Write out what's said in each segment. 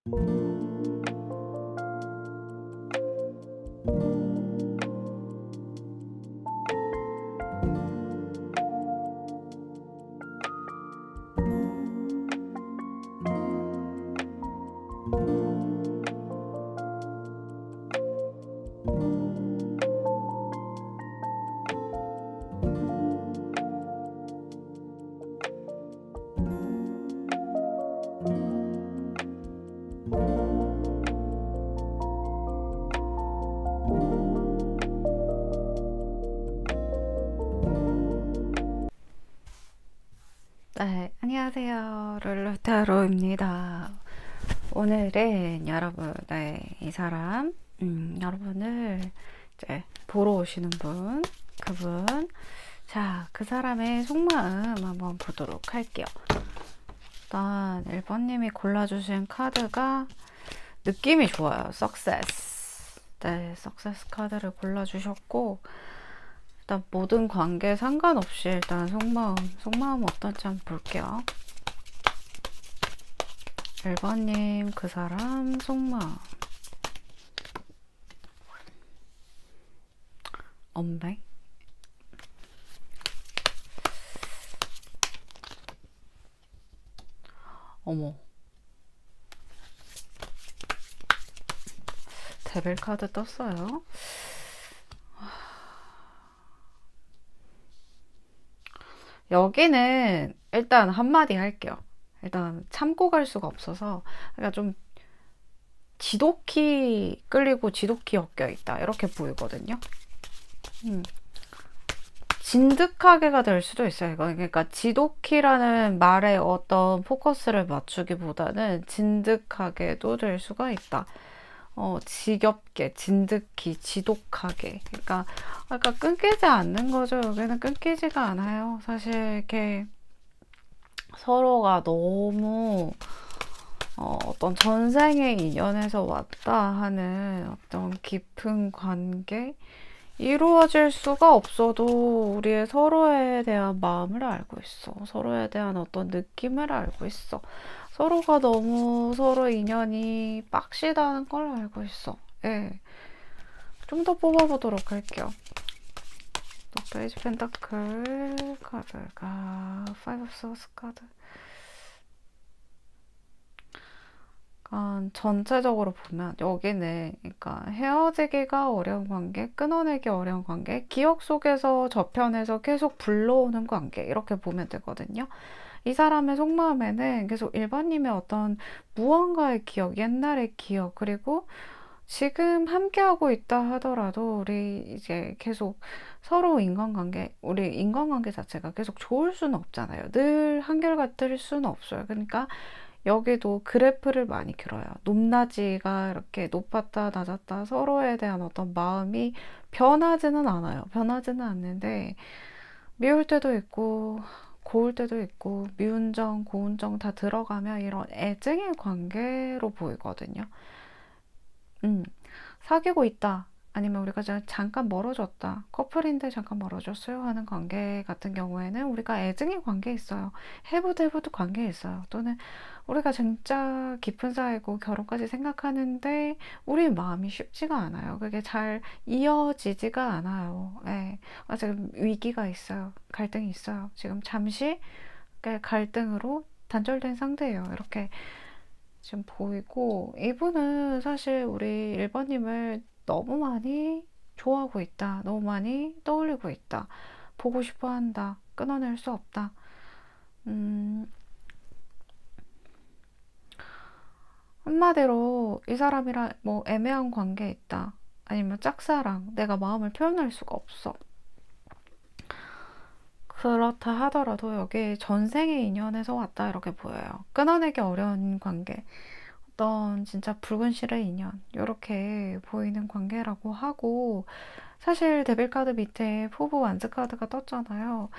네, 안녕하세요. 룰루타로입니다. 오늘은 여러분의 이 사람, 여러분을 이제 보러 오시는 분, 그분, 자, 그 사람의 속마음 한번 보도록 할게요. 일단 1번님이 골라주신 카드가 느낌이 좋아요. 석세스. 네, 석세스 카드를 골라주셨고, 일단 모든 관계에 상관없이 일단 속마음 어떤지 한번 볼게요. 1번님 그 사람 속마음. 엄백. 어머. 데빌 카드 떴어요. 여기는 일단 한마디 할게요. 일단 참고 갈 수가 없어서, 그러니까 좀 지독히 끌리고 지독히 엮여 있다 이렇게 보이거든요. 진득하게가 될 수도 있어요. 이거 그러니까 지독히라는 말에 어떤 포커스를 맞추기보다는 진득하게도 될 수가 있다. 지겹게, 진득히, 지독하게. 그러니까 끊기지 않는 거죠. 여기는 끊기지가 않아요. 사실 이렇게 서로가 너무 어떤 전생의 인연에서 왔다 하는 어떤 깊은 관계 이루어질 수가 없어도 우리의 서로에 대한 마음을 알고 있어. 서로에 대한 어떤 느낌을 알고 있어. 서로가 너무 서로 인연이 빡시다는 걸 알고 있어. 예. 좀 더 뽑아보도록 할게요. 또 페이지 펜타클 카드가 5 of Swords 카드. 전체적으로 보면 여기는 그러니까 헤어지기가 어려운 관계, 끊어내기 어려운 관계, 기억 속에서 저편에서 계속 불러오는 관계 이렇게 보면 되거든요. 이 사람의 속마음에는 계속 1번님의 어떤 무언가의 기억, 옛날의 기억, 그리고 지금 함께하고 있다 하더라도 우리 이제 계속 서로 우리 인간관계 자체가 계속 좋을 수는 없잖아요. 늘 한결같을 수는 없어요. 그러니까 여기도 그래프를 많이 그려요. 높낮이가 이렇게 높았다 낮았다 서로에 대한 어떤 마음이 변하지는 않아요. 변하지는 않는데 미울 때도 있고 고울 때도 있고 미운 정, 고운 정 다 들어가면 이런 애증의 관계로 보이거든요. 사귀고 있다. 아니면 우리가 잠깐 멀어졌다. 커플인데 잠깐 멀어졌어요 하는 관계 같은 경우에는 우리가 애증의 관계에 있어요. 해부대부도 관계에 있어요. 또는 우리가 진짜 깊은 사이고 결혼까지 생각하는데 우리 마음이 쉽지가 않아요. 그게 잘 이어지지가 않아요. 네. 지금 위기가 있어요. 갈등이 있어요. 지금 잠시 갈등으로 단절된 상태예요. 이렇게 지금 보이고 이분은 사실 우리 1번님을 너무 많이 좋아하고 있다. 너무 많이 떠올리고 있다. 보고 싶어 한다. 끊어낼 수 없다. 한마디로 이 사람이랑 뭐 애매한 관계에 있다. 아니면 짝사랑. 내가 마음을 표현할 수가 없어. 그렇다 하더라도 여기 전생의 인연에서 왔다 이렇게 보여요. 끊어내기 어려운 관계. 어떤 진짜 붉은 실의 인연 이렇게 보이는 관계라고 하고 사실 데빌 카드 밑에 포브 완즈 카드가 떴잖아요.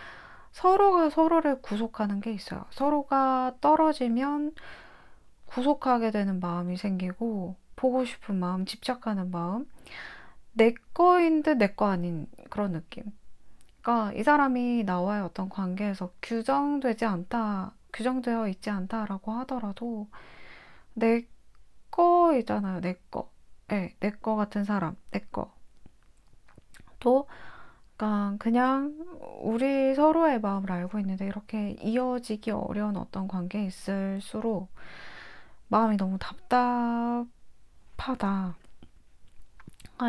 서로가 서로를 구속하는 게 있어요. 서로가 떨어지면 구속하게 되는 마음이 생기고 보고 싶은 마음, 집착하는 마음 내 거인 듯 내 거 아닌 그런 느낌. 그러니까 이 사람이 나와의 어떤 관계에서 규정되어 있지 않다라고 하더라도 내 거이잖아요. 내 거. 네, 내 거 같은 사람, 내 거. 또, 그냥 우리 서로의 마음을 알고 있는데 이렇게 이어지기 어려운 어떤 관계에 있을수록 마음이 너무 답답하다.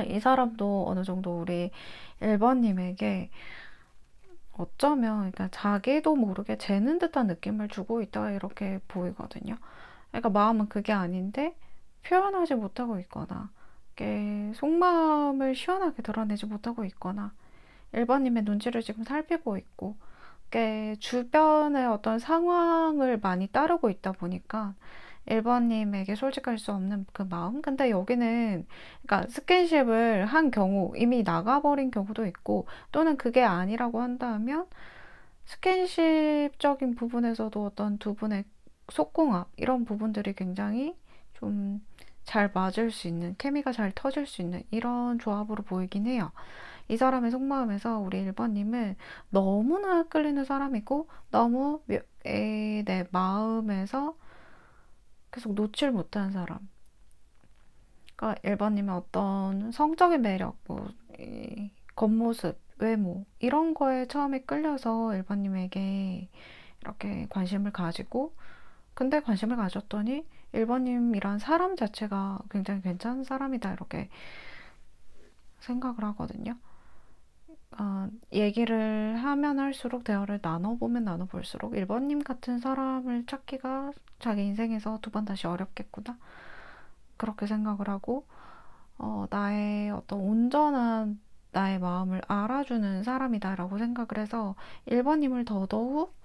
이 사람도 어느 정도 우리 1번님에게 어쩌면 그러니까 자기도 모르게 재는 듯한 느낌을 주고 있다 이렇게 보이거든요. 그러니까 마음은 그게 아닌데 표현하지 못하고 있거나 이렇게 속마음을 시원하게 드러내지 못하고 있거나 1번님의 눈치를 지금 살피고 있고 이렇게 주변의 어떤 상황을 많이 따르고 있다 보니까 1번님에게 솔직할 수 없는 그 마음? 근데 여기는 그러니까 스킨십을 한 경우 이미 나가버린 경우도 있고 또는 그게 아니라고 한다면 스킨십적인 부분에서도 어떤 두 분의 속궁합 이런 부분들이 굉장히 좀 잘 맞을 수 있는 케미가 잘 터질 수 있는 이런 조합으로 보이긴 해요. 이 사람의 속마음에서 우리 1번님은 너무나 끌리는 사람이고 너무 내 마음에서 계속 놓질 못한 사람. 그러니까 1번님은 어떤 성적인 매력, 뭐, 겉모습, 외모 이런 거에 처음에 끌려서 1번님에게 이렇게 관심을 가지고 근데 관심을 가졌더니 1번님이란 사람 자체가 굉장히 괜찮은 사람이다 이렇게 생각을 하거든요. 얘기를 하면 할수록 대화를 나눠보면 나눠볼수록 1번님 같은 사람을 찾기가 자기 인생에서 두 번 다시 어렵겠구나 그렇게 생각을 하고 나의 어떤 온전한 나의 마음을 알아주는 사람이다라고 생각을 해서 1번님을 더더욱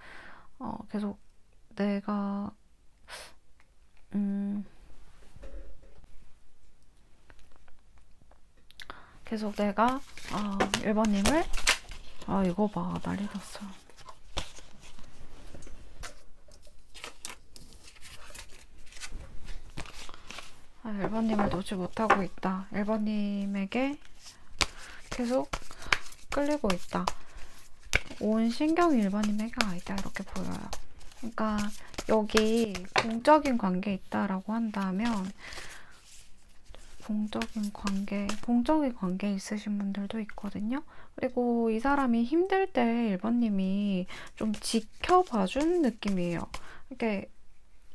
계속 내가 계속 내가 1번님을 이거 봐 난리 났어. 1번님을 놓지 못하고 있다. 1번님에게 계속 끌리고 있다. 온 신경이 1번님에게 아니다 이렇게 보여요. 그러니까 여기 공적인 관계에 있다라고 한다면 공적인 관계에 있으신 분들도 있거든요. 그리고 이 사람이 힘들 때 1번님이 좀 지켜봐준 느낌이에요. 이렇게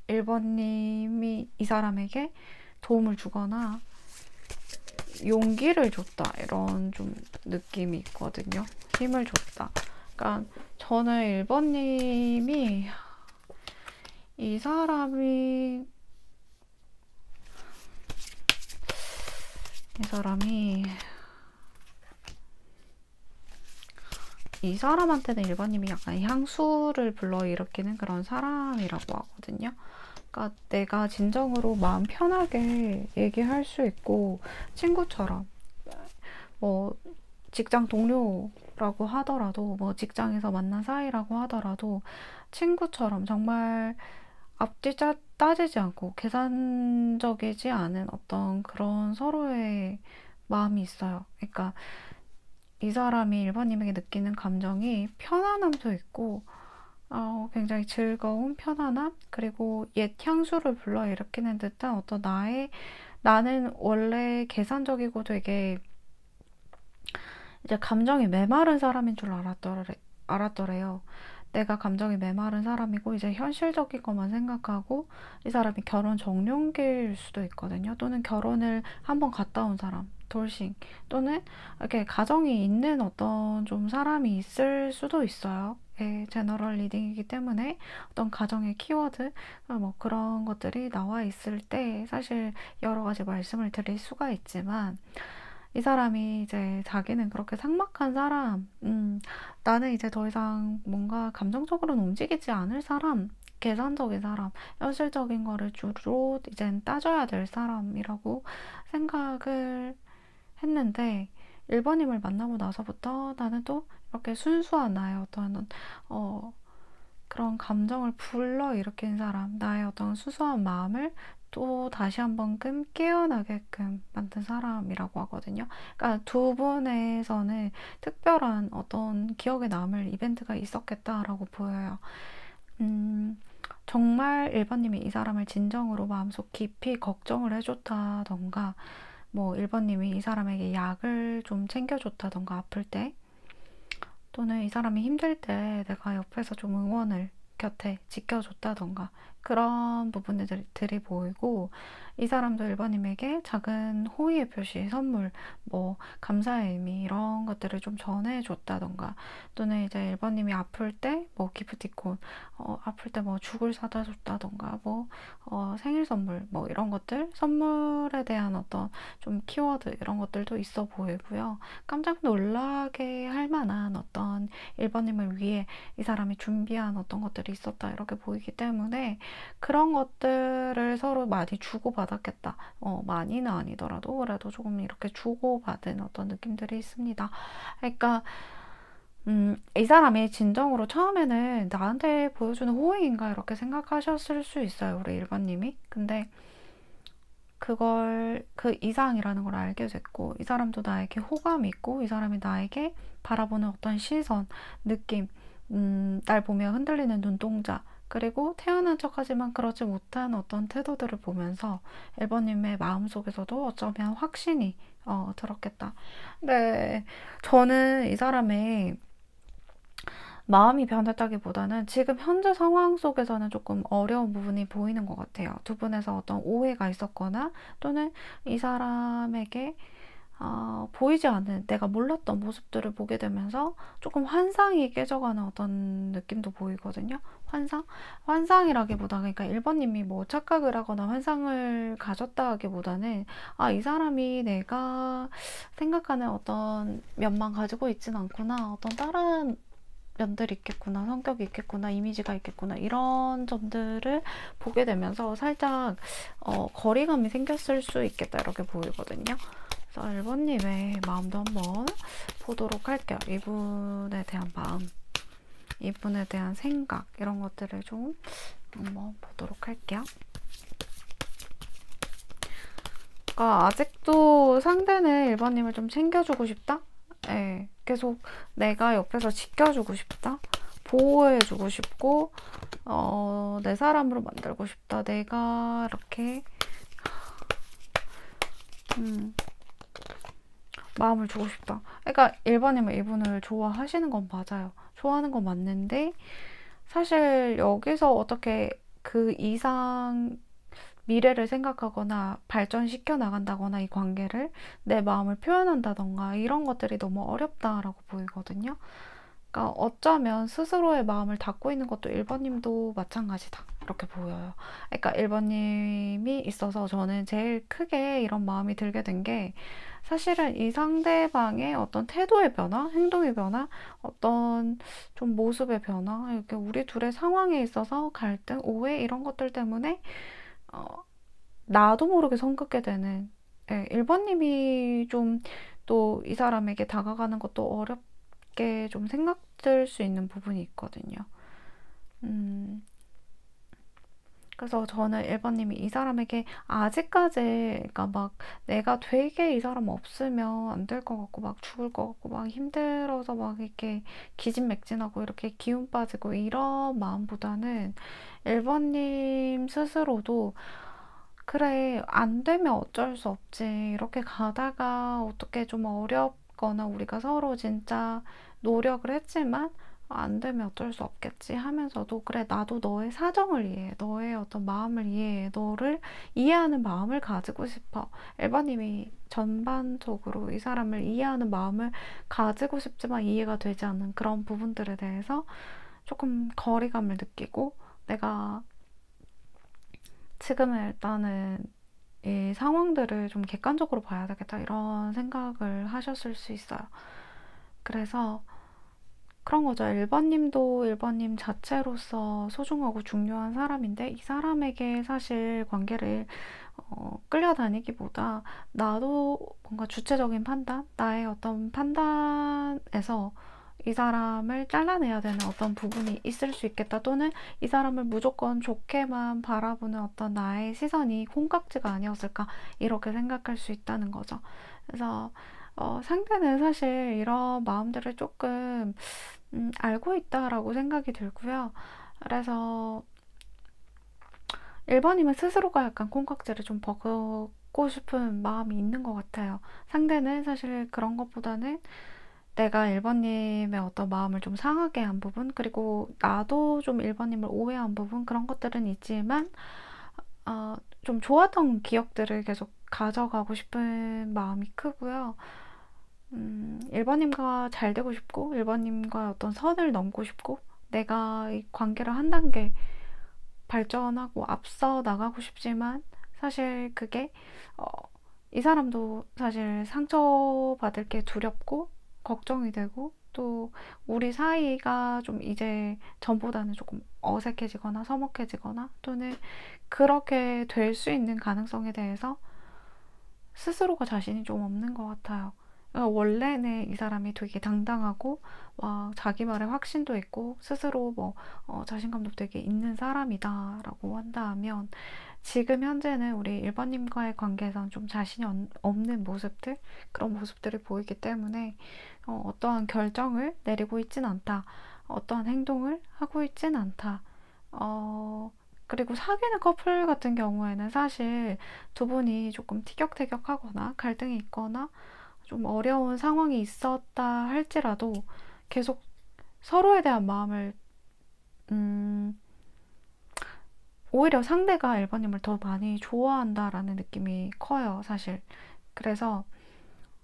1번님이 이 사람에게 도움을 주거나 용기를 줬다 이런 좀 느낌이 있거든요. 힘을 줬다. 그러니까 저는 1번님이 이 사람이 이 사람한테는 1번님이 약간 향수를 불러일으키는 그런 사람이라고 하거든요. 그러니까 내가 진정으로 마음 편하게 얘기할 수 있고 친구처럼 뭐 직장 동료라고 하더라도 뭐 직장에서 만난 사이라고 하더라도 친구처럼 정말 앞뒤 따지지 않고 계산적이지 않은 어떤 그런 서로의 마음이 있어요. 그러니까 이 사람이 1번님에게 느끼는 감정이 편안함도 있고 굉장히 즐거운 편안함 그리고 옛 향수를 불러일으키는 듯한 어떤 나는 원래 계산적이고 되게 이제 감정이 메마른 사람인 줄 알았더래요. 내가 감정이 메마른 사람이고 이제 현실적인 것만 생각하고 이 사람이 결혼 정년기일 수도 있거든요. 또는 결혼을 한번 갔다 온 사람, 돌싱 또는 이렇게 가정이 있는 어떤 좀 사람이 있을 수도 있어요. 예, 제너럴 리딩이기 때문에 어떤 가정의 키워드 뭐 그런 것들이 나와 있을 때 사실 여러 가지 말씀을 드릴 수가 있지만 이 사람이 이제 자기는 그렇게 삭막한 사람, 나는 이제 더 이상 뭔가 감정적으로는 움직이지 않을 사람, 계산적인 사람, 현실적인 거를 주로 이젠 따져야 될 사람이라고 생각을 했는데 1번님을 만나고 나서부터 나는 또 이렇게 순수한 나의 어떤 그런 감정을 불러일으킨 사람, 나의 어떤 수수한 마음을 또 다시 한번 깨어나게끔 만든 사람이라고 하거든요. 그러니까 두 분에서는 특별한 어떤 기억에 남을 이벤트가 있었겠다라고 보여요. 정말 1번님이 이 사람을 진정으로 마음속 깊이 걱정을 해줬다던가, 뭐 1번님이 이 사람에게 약을 좀 챙겨줬다던가, 아플 때, 또는 이 사람이 힘들 때 내가 옆에서 좀 응원을 곁에 지켜줬다던가, 그런 부분들이 보이고, 이 사람도 1번님에게 작은 호의의 표시, 선물, 뭐 감사의 의미, 이런 것들을 좀 전해줬다던가, 또는 이제 1번님이 아플 때 뭐 기프티콘, 아플 때 뭐 죽을 사다 줬다던가, 뭐 생일 선물, 뭐 이런 것들, 선물에 대한 어떤 좀 키워드, 이런 것들도 있어 보이고요. 깜짝 놀라게 할 만한 어떤 1번님을 위해 이 사람이 준비한 어떤 것들이 있었다, 이렇게 보이기 때문에 그런 것들을 서로 많이 주고받았겠다. 많이는 아니더라도 그래도 조금 이렇게 주고받은 어떤 느낌들이 있습니다. 그러니까 이 사람이 진정으로 처음에는 나한테 보여주는 호의인가 이렇게 생각하셨을 수 있어요, 우리 1번님이. 근데 그걸 그 이상이라는 걸 알게 됐고, 이 사람도 나에게 호감이 있고, 이 사람이 나에게 바라보는 어떤 시선, 느낌, 날 보며 흔들리는 눈동자, 그리고 태어난 척하지만 그렇지 못한 어떤 태도들을 보면서 1번님의 마음속에서도 어쩌면 확신이 들었겠다. 네, 저는 이 사람의 마음이 변했다기보다는 지금 현재 상황 속에서는 조금 어려운 부분이 보이는 것 같아요. 두 분에서 어떤 오해가 있었거나, 또는 이 사람에게 보이지 않는 내가 몰랐던 모습들을 보게 되면서 조금 환상이 깨져가는 어떤 느낌도 보이거든요. 환상이라기보다, 그러니까 1번님이 뭐 착각을 하거나 환상을 가졌다 하기보다는, 이 사람이 내가 생각하는 어떤 면만 가지고 있진 않구나, 어떤 다른 면들이 있겠구나, 성격이 있겠구나, 이미지가 있겠구나, 이런 점들을 보게 되면서 살짝 거리감이 생겼을 수 있겠다, 이렇게 보이거든요. 그래서 1번님의 마음도 한번 보도록 할게요. 이분에 대한 마음, 이분에 대한 생각, 이런 것들을 좀 한번 보도록 할게요. 그러니까 아직도 상대는 1번님을 좀 챙겨주고 싶다? 네, 계속 내가 옆에서 지켜주고 싶다? 보호해주고 싶고, 내 사람으로 만들고 싶다. 내가 이렇게, 마음을 주고 싶다. 그러니까 1번님은 이분을 좋아하시는 건 맞아요. 좋아하는 건 맞는데, 사실 여기서 어떻게 그 이상 미래를 생각하거나 발전시켜 나간다거나, 이 관계를 내 마음을 표현한다던가, 이런 것들이 너무 어렵다라고 보이거든요. 그러니까 어쩌면 스스로의 마음을 닫고 있는 것도 1번님도 마찬가지다, 이렇게 보여요. 그러니까 1번님이 있어서 저는 제일 크게 이런 마음이 들게 된 게, 사실은 이 상대방의 어떤 태도의 변화, 행동의 변화, 어떤 좀 모습의 변화, 이렇게 우리 둘의 상황에 있어서 갈등, 오해, 이런 것들 때문에 나도 모르게 성급게 되는, 1번님이 좀 또 이 사람에게 다가가는 것도 어렵게 좀 생각될 수 있는 부분이 있거든요. 그래서 저는 1번님이 이 사람에게 아직까지, 그러니까 막 내가 되게 이 사람 없으면 안 될 것 같고, 막 죽을 것 같고, 막 힘들어서 막 이렇게 기진맥진하고 이렇게 기운 빠지고 이런 마음보다는, 1번님 스스로도 그래, 안 되면 어쩔 수 없지, 이렇게 가다가 어떻게 좀 어렵거나 우리가 서로 진짜 노력을 했지만 안 되면 어쩔 수 없겠지 하면서도, 그래, 나도 너의 사정을 이해해, 너의 어떤 마음을 이해해, 너를 이해하는 마음을 가지고 싶어. 엘바님이 전반적으로 이 사람을 이해하는 마음을 가지고 싶지만 이해가 되지 않는 그런 부분들에 대해서 조금 거리감을 느끼고, 내가 지금은 일단은 이 상황들을 좀 객관적으로 봐야 되겠다, 이런 생각을 하셨을 수 있어요. 그래서 그런 거죠. 1번님도 1번님 자체로서 소중하고 중요한 사람인데, 이 사람에게 사실 관계를 끌려다니기보다 나도 뭔가 주체적인 판단, 나의 어떤 판단에서 이 사람을 잘라내야 되는 어떤 부분이 있을 수 있겠다, 또는 이 사람을 무조건 좋게만 바라보는 어떤 나의 시선이 콩깍지가 아니었을까, 이렇게 생각할 수 있다는 거죠. 그래서 상대는 사실 이런 마음들을 조금 알고 있다라고 생각이 들고요. 그래서 1번님은 스스로가 약간 콩깍지를 좀 벗고 싶은 마음이 있는 것 같아요. 상대는 사실 그런 것보다는 내가 1번님의 어떤 마음을 좀 상하게 한 부분, 그리고 나도 좀 1번님을 오해한 부분, 그런 것들은 있지만, 어, 좀 좋았던 기억들을 계속 가져가고 싶은 마음이 크고요. 1번님과 잘 되고 싶고, 1번님과 어떤 선을 넘고 싶고, 내가 이 관계를 한 단계 발전하고 앞서 나가고 싶지만, 사실 그게, 어, 이 사람도 사실 상처받을 게 두렵고, 걱정이 되고, 또 우리 사이가 좀 이제 전보다는 조금 어색해지거나 서먹해지거나 또는 그렇게 될 수 있는 가능성에 대해서 스스로가 자신이 좀 없는 것 같아요. 그러니까 원래는 이 사람이 되게 당당하고 와, 자기 말에 확신도 있고 스스로 뭐 자신감도 되게 있는 사람이다라고 한다면 지금 현재는 우리 1번님과의 관계에선 좀 자신이 없는 모습들, 그런 모습들이 보이기 때문에 어떠한 결정을 내리고 있진 않다. 어떠한 행동을 하고 있진 않다. 그리고 사귀는 커플 같은 경우에는 사실 두 분이 조금 티격태격하거나 갈등이 있거나 좀 어려운 상황이 있었다 할지라도 계속 서로에 대한 마음을 음, 오히려 상대가 1번님을 더 많이 좋아한다라는 느낌이 커요, 사실. 그래서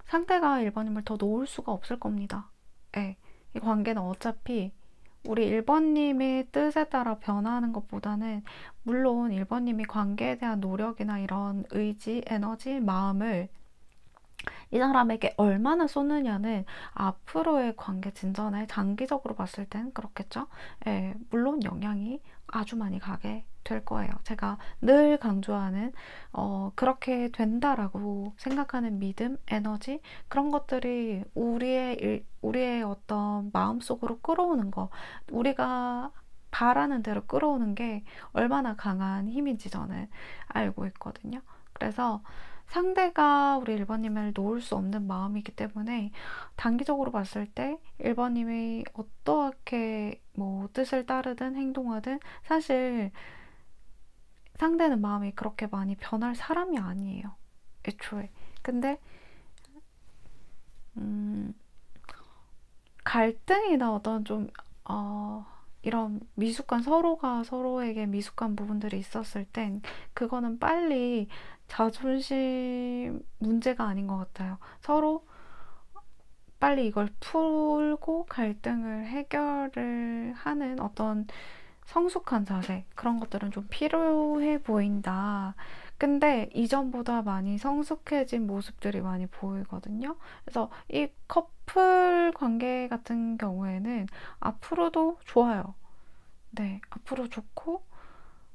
상대가 1번님을 더 놓을 수가 없을 겁니다. 예. 이 관계는 어차피 우리 1번님의 뜻에 따라 변화하는 것보다는 물론 1번님이 관계에 대한 노력이나 이런 의지, 에너지, 마음을 이 사람에게 얼마나 쏟느냐는 앞으로의 관계 진전에 장기적으로 봤을 땐 그렇겠죠. 예, 물론 영향이 아주 많이 가게 될 거예요. 제가 늘 강조하는 그렇게 된다라고 생각하는 믿음, 에너지 그런 것들이 우리의 어떤 마음속으로 끌어오는 거, 우리가 바라는 대로 끌어오는 게 얼마나 강한 힘인지 저는 알고 있거든요. 그래서 상대가 우리 1번님을 놓을 수 없는 마음이기 때문에 단기적으로 봤을 때 1번님이 어떻게 뭐 뜻을 따르든 행동하든 사실 상대는 마음이 그렇게 많이 변할 사람이 아니에요. 애초에. 근데 음, 갈등이나 어떤 좀 이런 미숙한 서로가 서로에게 미숙한 부분들이 있었을 땐 그거는 빨리 자존심 문제가 아닌 것 같아요. 서로 빨리 이걸 풀고 갈등을 해결을 하는 어떤 성숙한 자세 그런 것들은 좀 필요해 보인다. 근데 이전보다 많이 성숙해진 모습들이 많이 보이거든요. 그래서 이 커플 관계 같은 경우에는 앞으로도 좋아요. 네, 앞으로 좋고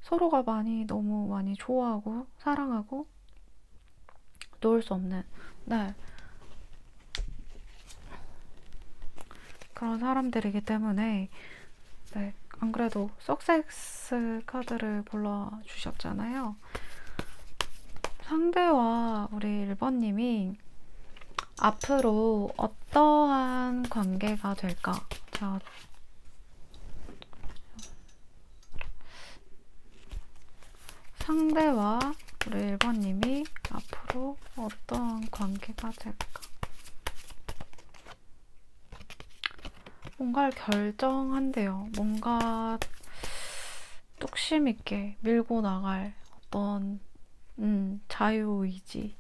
서로가 너무 많이 좋아하고 사랑하고 놓을 수 없는 네, 그런 사람들이기 때문에 네, 안 그래도 석세스 카드를 골라주셨잖아요. 상대와 우리 1번님이 앞으로 어떠한 관계가 될까? 자, 상대와 우리 1번님이 앞으로 어떠한 관계가 될까? 뭔가를 결정한대요. 뭔가 뚝심 있게 밀고 나갈 어떤 자유의지.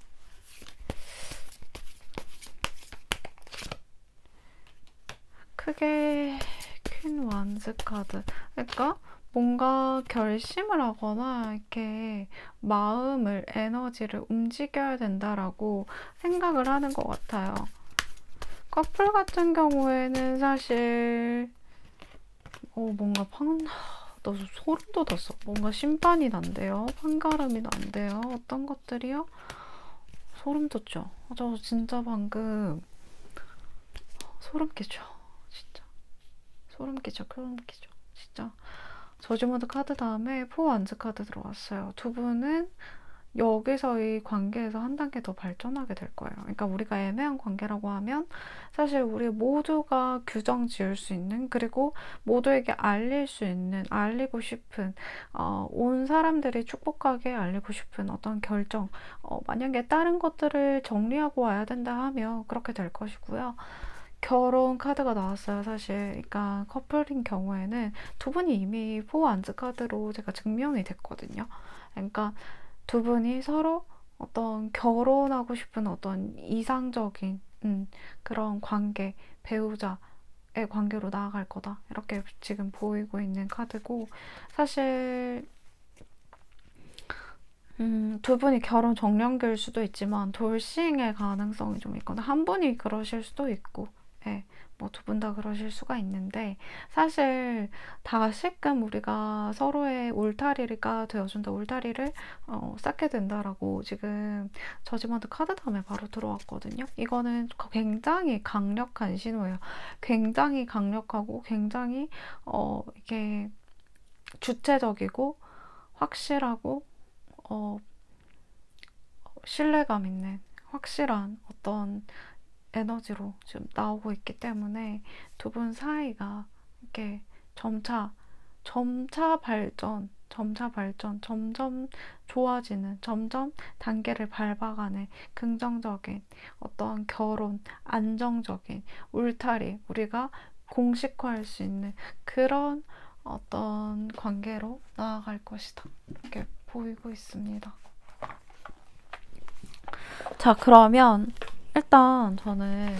크게 퀸 완즈 카드. 그러니까 뭔가 결심을 하거나 이렇게 마음을, 에너지를 움직여야 된다라고 생각을 하는 것 같아요. 커플 같은 경우에는 사실 뭔가 너 소름 돋았어. 뭔가 심판이 난대요. 판가름이 난대요. 어떤 것들이요? 소름 돋죠? 저 진짜 방금 소름 끼쳐. 진짜. 소름 끼쳐. 진짜. 저지모드 카드 다음에 포 완즈 카드 들어왔어요. 두 분은 여기서의 관계에서 한 단계 더 발전하게 될 거예요. 그러니까 우리가 애매한 관계라고 하면 사실 우리 모두가 규정 지을 수 있는, 그리고 모두에게 알릴 수 있는, 알리고 싶은, 온 사람들이 축복하게 알리고 싶은 어떤 결정, 만약에 다른 것들을 정리하고 와야 된다 하면 그렇게 될 것이고요. 결혼 카드가 나왔어요, 사실. 그러니까 커플인 경우에는 두 분이 이미 포완즈 카드로 제가 증명이 됐거든요. 그러니까 두 분이 서로 어떤 결혼하고 싶은 어떤 이상적인 그런 관계, 배우자의 관계로 나아갈 거다. 이렇게 지금 보이고 있는 카드고, 사실 두 분이 결혼 정년기일 수도 있지만 돌싱의 가능성이 좀 있거나 한 분이 그러실 수도 있고, 예, 뭐 두 분 다 그러실 수가 있는데, 사실 다시금 우리가 서로의 울타리가 되어준다, 울타리를 쌓게 된다라고 지금 저지먼트 카드 다음에 바로 들어왔거든요. 이거는 굉장히 강력한 신호예요. 굉장히 강력하고 굉장히 이게 주체적이고 확실하고 어, 신뢰감 있는 확실한 어떤 에너지로 지금 나오고 있기 때문에 두 분 사이가 이렇게 점차 발전, 점점 좋아지는, 점점 단계를 밟아가는 긍정적인 어떤 결혼, 안정적인 울타리, 우리가 공식화할 수 있는 그런 어떤 관계로 나아갈 것이다. 이렇게 보이고 있습니다. 자, 그러면 일단 저는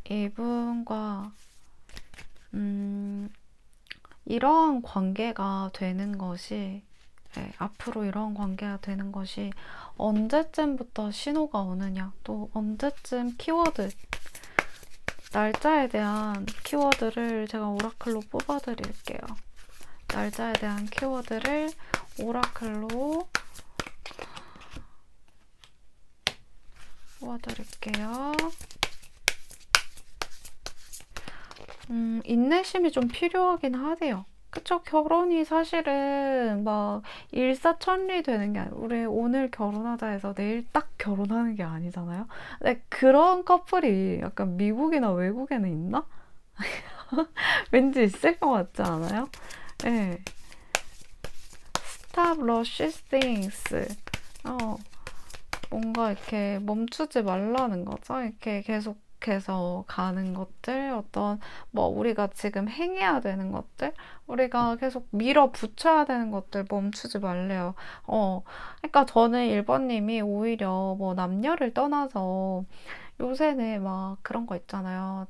이분과 이러한 관계가 되는 것이, 네, 앞으로 이런 관계가 되는 것이 언제쯤부터 신호가 오느냐, 또 언제쯤 키워드, 날짜에 대한 키워드를 제가 오라클로 뽑아드릴게요. 날짜에 대한 키워드를 오라클로 뽑아드릴게요. 인내심이 좀 필요하긴 하대요. 그쵸? 결혼이 사실은 막 일사천리 되는 게 아니고, 우리 오늘 결혼하자 해서 내일 딱 결혼하는 게 아니잖아요. 근데 그런 커플이 약간 미국이나 외국에는 있나? 왠지 있을 것 같지 않아요? 네. Stop rush things. 뭔가 이렇게 멈추지 말라는 거죠. 이렇게 계속해서 가는 것들, 어떤 뭐 우리가 지금 행해야 되는 것들, 우리가 계속 밀어붙여야 되는 것들 멈추지 말래요. 그러니까 저는 1번님이 오히려 뭐 남녀를 떠나서 요새는 막 그런 거 있잖아요.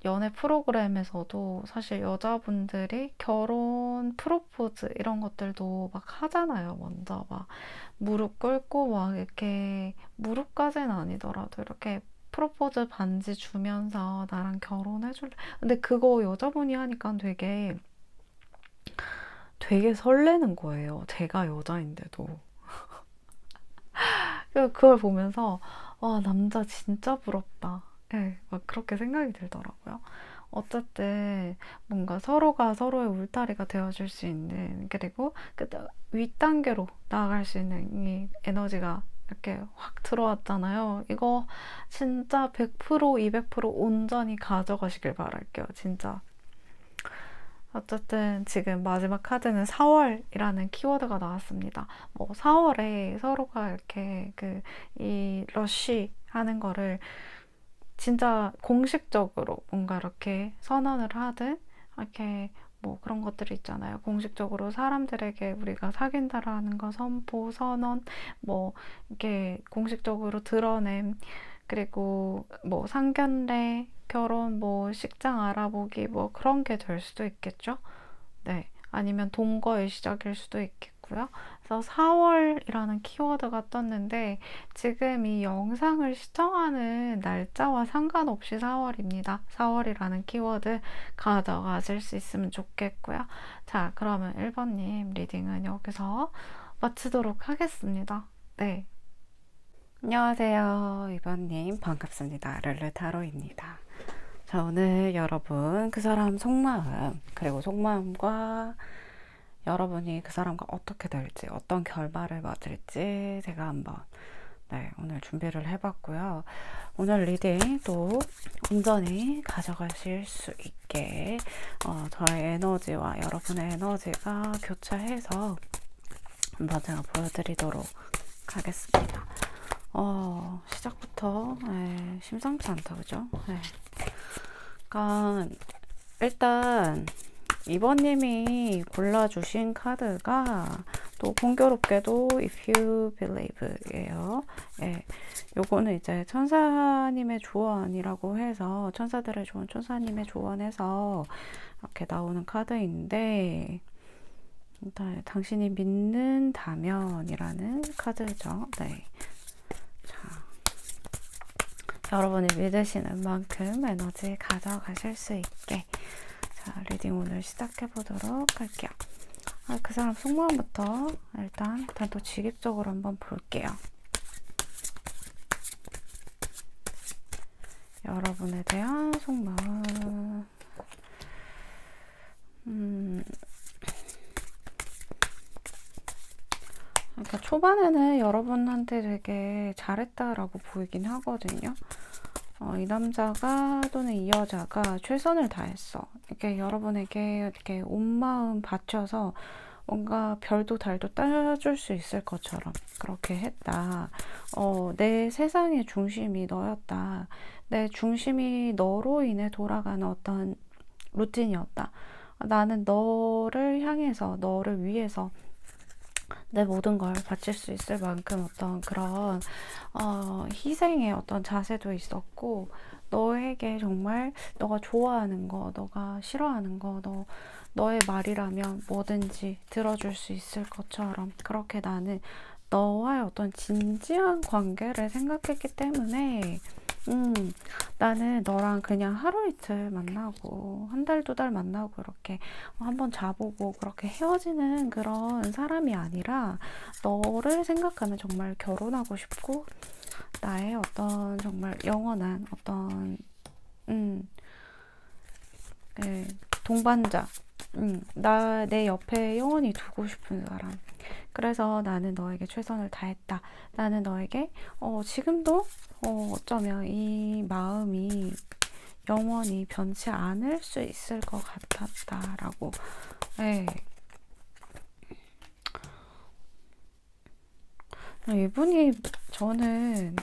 연애 프로그램에서도 사실 여자분들이 결혼 프로포즈 이런 것들도 막 하잖아요. 먼저 막 무릎 꿇고 막 이렇게, 무릎까지는 아니더라도 이렇게 프로포즈 반지 주면서 나랑 결혼해줄래? 근데 그거 여자분이 하니까 되게 설레는 거예요. 제가 여자인데도. 그걸 보면서 와, 남자 진짜 부럽다. 네, 막 그렇게 생각이 들더라고요. 어쨌든 뭔가 서로가 서로의 울타리가 되어줄 수 있는, 그리고 그 윗단계로 나아갈 수 있는 이 에너지가 이렇게 확 들어왔잖아요. 이거 진짜 100%, 200% 온전히 가져가시길 바랄게요. 진짜. 어쨌든 지금 마지막 카드는 4월이라는 키워드가 나왔습니다. 뭐 4월에 서로가 이렇게 이 러쉬 하는 거를 진짜 공식적으로 뭔가 이렇게 선언을 하든, 이렇게 뭐 그런 것들이 있잖아요. 공식적으로 사람들에게 우리가 사귄다라는 거 선포, 선언, 뭐 이렇게 공식적으로 드러냄, 그리고 뭐 상견례, 결혼, 뭐 식장 알아보기, 뭐 그런 게 될 수도 있겠죠. 네. 아니면 동거의 시작일 수도 있겠고요. 그래서 4월이라는 키워드가 떴는데, 지금 이 영상을 시청하는 날짜와 상관없이 4월입니다. 4월이라는 키워드 가져가실 수 있으면 좋겠고요. 자, 그러면 1번님 리딩은 여기서 마치도록 하겠습니다. 네. 안녕하세요. 2번님 반갑습니다. 르르타로입니다. 자, 오늘 여러분 그 사람 속마음, 그리고 속마음과 여러분이 그 사람과 어떻게 될지, 어떤 결말을 맞을지 제가 한번 오늘 준비를 해봤고요. 오늘 리딩 또 온전히 가져가실 수 있게 저의 에너지와 여러분의 에너지가 교차해서 한번 제가 보여드리도록 하겠습니다. 시작부터 심상치 않다, 그죠? 그러니까 일단 이번님이 골라주신 카드가 또 공교롭게도 If You Believe 예요. 요거는 이제 천사님의 조언이라고 해서, 천사들의 조언, 천사님의 조언에서 이렇게 나오는 카드인데, 일단 당신이 믿는다면이라는 카드죠. 여러분이 믿으시는 만큼 에너지 가져가실 수 있게 자, 리딩 오늘 시작해 보도록 할게요. 그 사람 속마음부터 일단 단도직입적으로 한번 볼게요. 여러분에 대한 속마음. 그러니까 초반에는 여러분한테 되게 잘했다라고 보이긴 하거든요. 이 남자가 또는 이 여자가 최선을 다했어. 이렇게 여러분에게 이렇게 온 마음 바쳐서 뭔가 별도 달도 따줄 수 있을 것처럼 그렇게 했다. 내 세상의 중심이 너였다. 내 중심이 너로 인해 돌아가는 어떤 루틴이었다. 나는 너를 향해서, 너를 위해서 내 모든 걸 바칠 수 있을 만큼 어떤 그런 희생의 어떤 자세도 있었고, 너에게 정말 너가 좋아하는 거, 너가 싫어하는 거, 너의 말이라면 뭐든지 들어줄 수 있을 것처럼 그렇게 나는 너와의 어떤 진지한 관계를 생각했기 때문에 나는 너랑 그냥 하루 이틀 만나고 한 달, 두 달 만나고 이렇게 한번 자보고 그렇게 헤어지는 그런 사람이 아니라 너를 생각하면 정말 결혼하고 싶고 나의 어떤 정말 영원한 어떤 동반자, 내 옆에 영원히 두고 싶은 사람. 그래서 나는 너에게 최선을 다했다. 나는 너에게 지금도 어쩌면 이 마음이 영원히 변치 않을 수 있을 것 같았다라고. 이분이 저는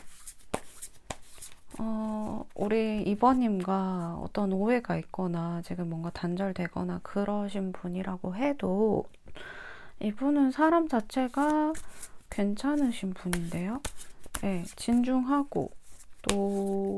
우리 이번님과 어떤 오해가 있거나 지금 뭔가 단절되거나 그러신 분이라고 해도 이분은 사람 자체가 괜찮으신 분인데요. 진중하고 또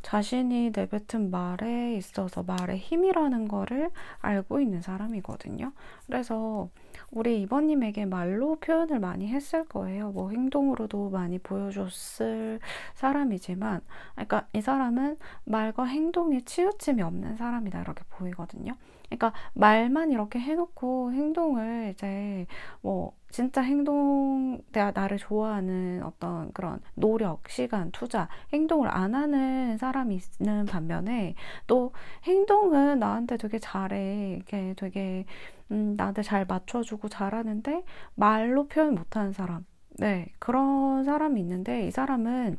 자신이 내뱉은 말에 있어서 말의 힘이라는 거를 알고 있는 사람이거든요. 그래서 우리 이번님에게 말로 표현을 많이 했을 거예요. 뭐 행동으로도 많이 보여줬을 사람이지만, 그러니까 이 사람은 말과 행동에 치우침이 없는 사람이다 이렇게 보이거든요. 그러니까 말만 이렇게 해놓고 행동을 이제 뭐 진짜 행동, 내가 나를 좋아하는 어떤 그런 노력, 시간, 투자, 행동을 안 하는 사람이 있는 반면에 또 행동은 나한테 되게 잘해. 이게 되게 나한테 잘 맞춰주고 잘하는데 말로 표현 못하는 사람. 그런 사람이 있는데 이 사람은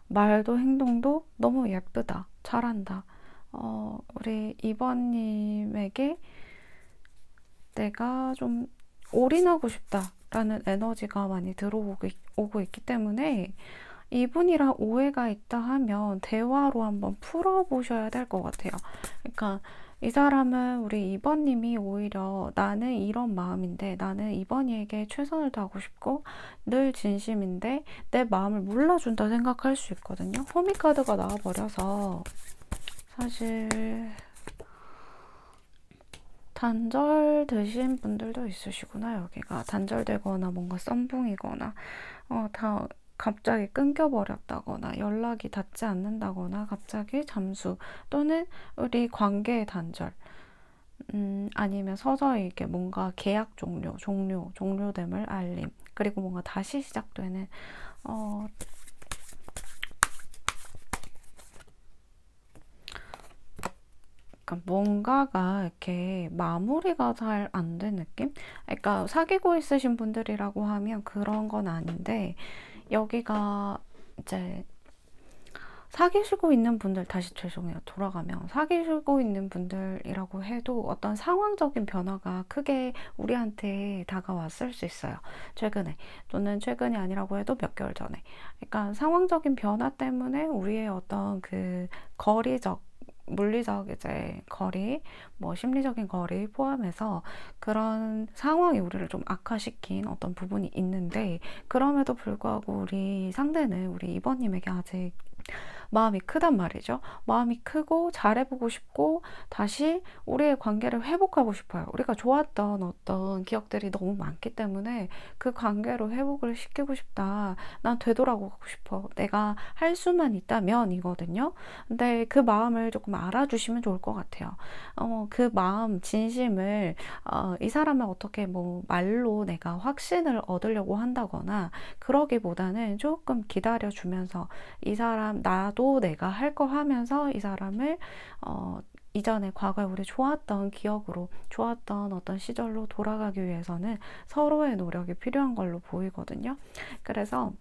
말도 행동도 너무 예쁘다. 잘한다. 우리 이번님에게 내가 좀 올인하고 싶다라는 에너지가 많이 들어오고 있기 때문에 이분이랑 오해가 있다 하면 대화로 한번 풀어보셔야 될 것 같아요. 그러니까 이 사람은 우리 이번님이 오히려 나는 이런 마음인데 나는 이번이에게 최선을 다하고 싶고 늘 진심인데 내 마음을 몰라준다 생각할 수 있거든요. 호미카드가 나와버려서 사실 단절되신 분들도 있으시구나. 여기가 단절되거나 뭔가 썸붕이거나 다 갑자기 끊겨버렸다거나 연락이 닿지 않는다거나 갑자기 잠수 또는 우리 관계의 단절 아니면 서서히 이렇게 뭔가 계약 종료됨을 알림 그리고 뭔가 다시 시작되는 약간 뭔가가 이렇게 마무리가 잘 안 된 느낌? 그러니까 사귀고 있으신 분들이라고 하면 그런 건 아닌데, 여기가 이제 사귀시고 있는 분들, 다시 죄송해요. 돌아가면 사귀시고 있는 분들이라고 해도 어떤 상황적인 변화가 크게 우리한테 다가왔을 수 있어요. 최근에, 또는 최근이 아니라고 해도 몇 개월 전에. 그러니까 상황적인 변화 때문에 우리의 어떤 그 거리적, 물리적 이제 거리, 뭐 심리적인 거리 포함해서 그런 상황이 우리를 좀 악화시킨 어떤 부분이 있는데, 그럼에도 불구하고 우리 상대는 우리 이번님에게 아직 마음이 크단 말이죠. 마음이 크고 잘해보고 싶고 다시 우리의 관계를 회복하고 싶어요. 우리가 좋았던 어떤 기억들이 너무 많기 때문에 그 관계로 회복을 시키고 싶다. 난 되돌아가고 싶어. 내가 할 수만 있다면 이거든요. 근데 그 마음을 조금 알아주시면 좋을 것 같아요. 그 마음, 진심을 이 사람을 어떻게 뭐 말로 내가 확신을 얻으려고 한다거나 그러기보다는 조금 기다려주면서 이 사람 나도 내가 할 거 하면서 이 사람을 이전에 과거에 우리 좋았던 기억으로 좋았던 어떤 시절로 돌아가기 위해서는 서로의 노력이 필요한 걸로 보이거든요. 그래서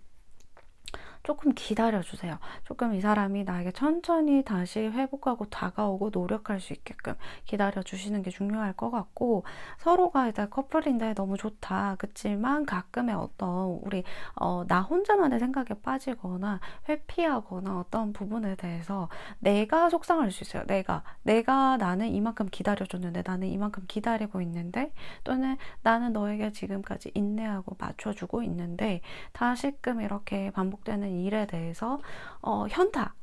조금 기다려주세요. 조금 이 사람이 나에게 천천히 다시 회복하고 다가오고 노력할 수 있게끔 기다려주시는 게 중요할 것 같고, 서로가 이제 커플인데 너무 좋다. 그치만 가끔의 어떤 우리 나 혼자만의 생각에 빠지거나 회피하거나 어떤 부분에 대해서 내가 속상할 수 있어요. 내가 나는 이만큼 기다려줬는데, 나는 이만큼 기다리고 있는데, 또는 나는 너에게 지금까지 인내하고 맞춰주고 있는데 다시금 이렇게 반복되는 일에 대해서 현타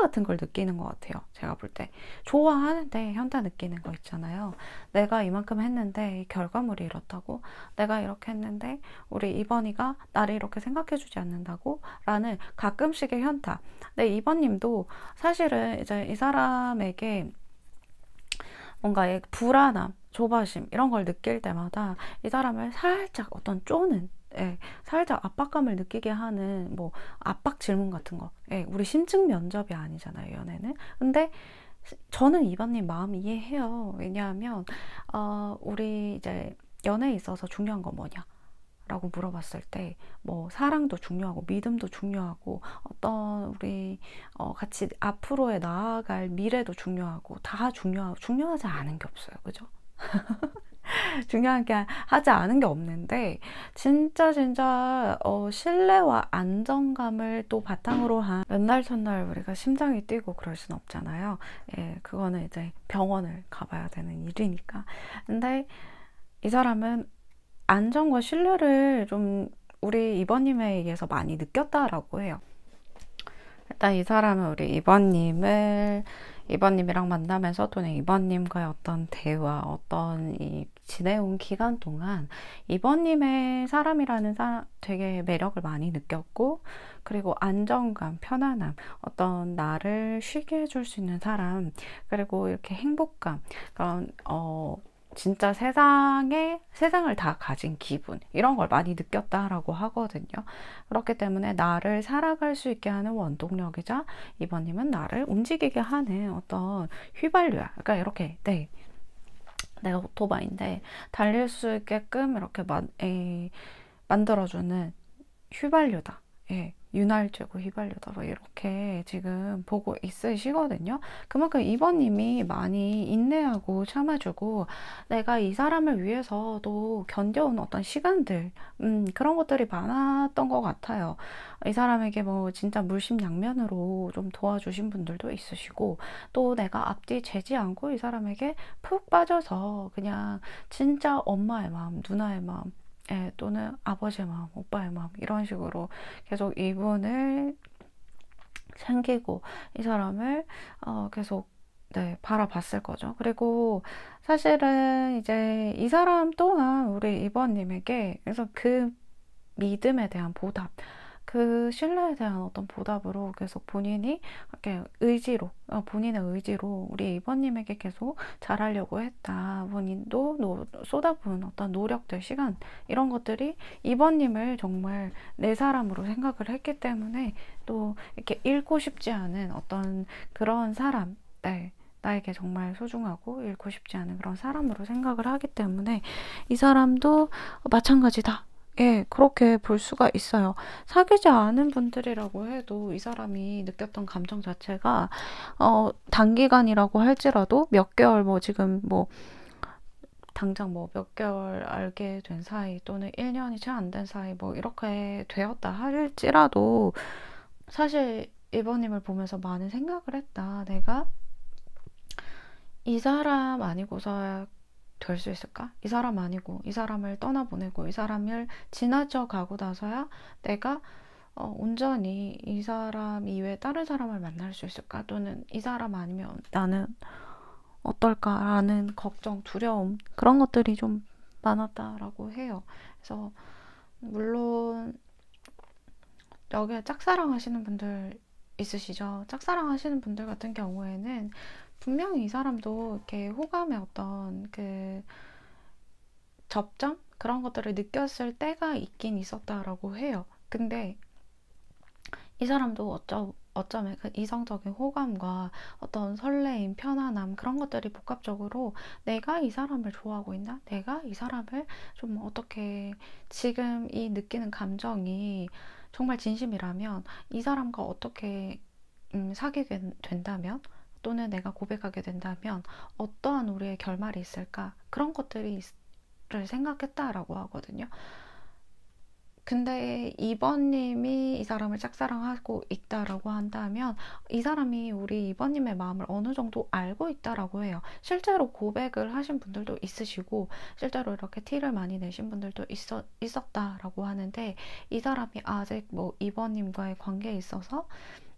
같은 걸 느끼는 것 같아요. 제가 볼 때 좋아하는데 현타 느끼는 거 있잖아요. 내가 이만큼 했는데 결과물이 이렇다고, 내가 이렇게 했는데 우리 이번이가 나를 이렇게 생각해주지 않는다고 라는 가끔씩의 현타. 근데 이번님도 사실은 이제 이 사람에게 뭔가 불안함, 조바심 이런 걸 느낄 때마다 이 사람을 살짝 어떤 쪼는, 살짝 압박감을 느끼게 하는 뭐 압박 질문 같은 거. 우리 심층 면접이 아니잖아요, 연애는. 근데 저는 이번님 마음 이해해요. 왜냐하면 우리 이제 연애에 있어서 중요한 건 뭐냐? 라고 물어봤을 때, 뭐 사랑도 중요하고 믿음도 중요하고 어떤 우리 같이 앞으로의 나아갈 미래도 중요하고 다 중요하지 않은 게 없어요. 그죠? 중요한 게 하지 않은 게 없는데, 진짜 신뢰와 안정감을 또 바탕으로 한 맨날 첫날 우리가 심장이 뛰고 그럴 순 없잖아요. 그거는 이제 병원을 가봐야 되는 일이니까. 근데 이 사람은 안정과 신뢰를 좀 우리 이번님에 의해서 많이 느꼈다라고 해요. 일단 이 사람은 우리 이번님이랑 만나면서, 또는 이번님과의 어떤 대화, 어떤 이 지내온 기간 동안 이번님의 사람이라는 되게 매력을 많이 느꼈고, 그리고 안정감, 편안함, 어떤 나를 쉬게 해줄 수 있는 사람, 그리고 이렇게 행복감, 그런 진짜 세상을 다 가진 기분, 이런 걸 많이 느꼈다라고 하거든요. 그렇기 때문에 나를 살아갈 수 있게 하는 원동력이자, 이번님은 나를 움직이게 하는 어떤 휘발유야. 그러니까 이렇게, 내가 오토바이인데 달릴 수 있게끔 이렇게 만들어주는 휘발유다. 윤활제고 휘발유다. 뭐 이렇게 지금 보고 있으시거든요. 그만큼 이번님이 많이 인내하고 참아주고, 내가 이 사람을 위해서도 견뎌온 어떤 시간들, 그런 것들이 많았던 것 같아요. 이 사람에게 뭐 진짜 물심양면으로 좀 도와주신 분들도 있으시고, 또 내가 앞뒤 재지 않고 이 사람에게 푹 빠져서 그냥 진짜 엄마의 마음, 누나의 마음, 또는 아버지의 마음, 오빠의 마음, 이런 식으로 계속 이분을 챙기고 이 사람을 계속 바라봤을 거죠. 그리고 사실은 이제 이 사람 또한 우리 이번님에게, 그래서 그 믿음에 대한 보답, 그 신뢰에 대한 어떤 보답으로 계속 본인이 이렇게 본인의 의지로 우리 이번님에게 계속 잘하려고 했다. 본인도 쏟아부은 어떤 노력들, 시간, 이런 것들이 이번님을 정말 내 사람으로 생각을 했기 때문에 또 이렇게 잃고 싶지 않은 어떤 그런 사람, 나에게 정말 소중하고 잃고 싶지 않은 그런 사람으로 생각을 하기 때문에 이 사람도 마찬가지다. 예, 그렇게 볼 수가 있어요. 사귀지 않은 분들이라고 해도 이 사람이 느꼈던 감정 자체가 단기간이라고 할지라도 몇 개월 뭐 지금 뭐 당장 뭐 몇 개월 알게 된 사이 또는 1년이 채 안 된 사이 뭐 이렇게 되었다 할지라도 사실 1번님을 보면서 많은 생각을 했다. 내가 이 사람 아니고서 될 수 있을까? 이 사람 아니고 이 사람을 떠나보내고 이 사람을 지나쳐 가고 나서야 내가 온전히 이 사람 이외에 다른 사람을 만날 수 있을까? 또는 이 사람 아니면 나는 어떨까라는 걱정, 두려움 그런 것들이 좀 많았다라고 해요. 그래서 물론 여기에 짝사랑 하시는 분들 있으시죠? 짝사랑 하시는 분들 같은 경우에는 분명히 이 사람도 이렇게 호감의 어떤 그 접점? 그런 것들을 느꼈을 때가 있긴 있었다라고 해요. 근데 이 사람도 어쩌면 그 이성적인 호감과 어떤 설레임, 편안함 그런 것들이 복합적으로 내가 이 사람을 좋아하고 있나? 내가 이 사람을 좀 어떻게 지금 이 느끼는 감정이 정말 진심이라면 이 사람과 어떻게 사귀게 된다면 또는 내가 고백하게 된다면 어떠한 우리의 결말이 있을까? 그런 것들을 생각했다라고 하거든요. 근데 2번님이 이 사람을 짝사랑하고 있다라고 한다면 이 사람이 우리 2번님의 마음을 어느 정도 알고 있다라고 해요. 실제로 고백을 하신 분들도 있으시고 실제로 이렇게 티를 많이 내신 분들도 있었다라고 하는데 이 사람이 아직 뭐 2번님과의 관계에 있어서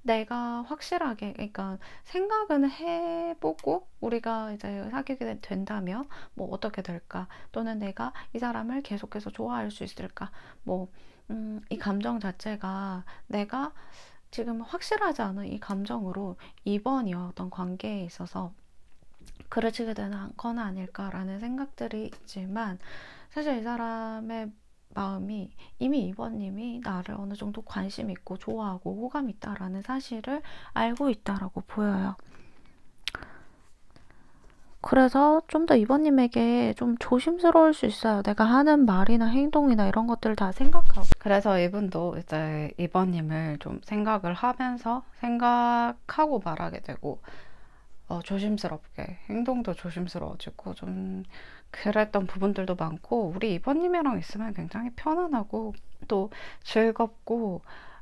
내가 확실하게 그러니까 생각은 해보고 우리가 이제 사귀게 된다면 뭐 어떻게 될까 또는 내가 이 사람을 계속해서 좋아할 수 있을까 뭐 이 감정 자체가 내가 지금 확실하지 않은 이 감정으로 2번이 어떤 관계에 있어서 그르치게 되는 건 아닐까라는 생각들이 있지만 사실 이 사람의 마음이 이미 2번님이 나를 어느 정도 관심 있고 좋아하고 호감 있다라는 사실을 알고 있다라고 보여요. 그래서 좀 더 2번님에게 좀 조심스러울 수 있어요. 내가 하는 말이나 행동이나 이런 것들을 다 생각하고. 그래서 이분도 이제 2번님을 좀 생각을 하면서 생각하고 말하게 되고 조심스럽게 행동도 조심스러워지고 좀 그랬던 부분들도 많고 우리 2번님이랑 있으면 굉장히 편안하고 또 즐겁고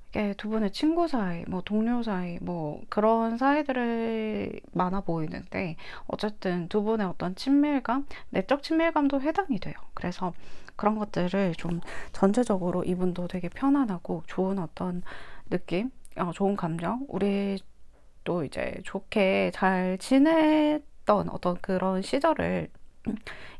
이게 두 분의 친구 사이, 뭐 동료 사이, 뭐 그런 사이들이 많아 보이는데 어쨌든 두 분의 어떤 친밀감, 내적 친밀감도 해당이 돼요. 그래서 그런 것들을 좀 전체적으로 이분도 되게 편안하고 좋은 어떤 느낌, 좋은 감정, 우리 또 이제 좋게 잘 지냈던 어떤 그런 시절을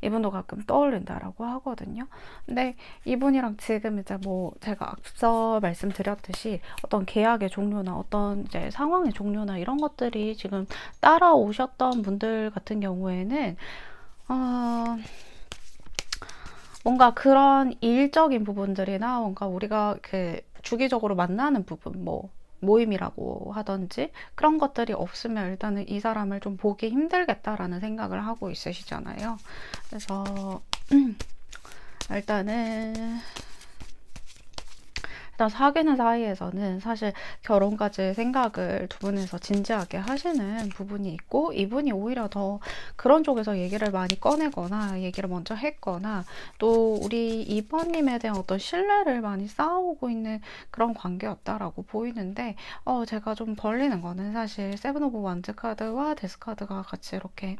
이분도 가끔 떠올린다라고 하거든요. 근데 이분이랑 지금 이제 뭐 제가 앞서 말씀드렸듯이 어떤 계약의 종료나 어떤 이제 상황의 종료나 이런 것들이 지금 따라오셨던 분들 같은 경우에는 뭔가 그런 일적인 부분들이나 뭔가 우리가 그 주기적으로 만나는 부분 뭐 모임이라고 하든지 그런 것들이 없으면 일단은 이 사람을 좀 보기 힘들겠다라는 생각을 하고 있으시잖아요. 그래서 일단 사귀는 사이에서는 사실 결혼까지 생각을 두 분에서 진지하게 하시는 부분이 있고 이분이 오히려 더 그런 쪽에서 얘기를 많이 꺼내거나 얘기를 먼저 했거나 또 우리 2번님에 대한 어떤 신뢰를 많이 쌓아오고 있는 그런 관계였다라고 보이는데 제가 좀 벌리는 거는 사실 세븐 오브 완즈 카드와 데스 카드가 같이 이렇게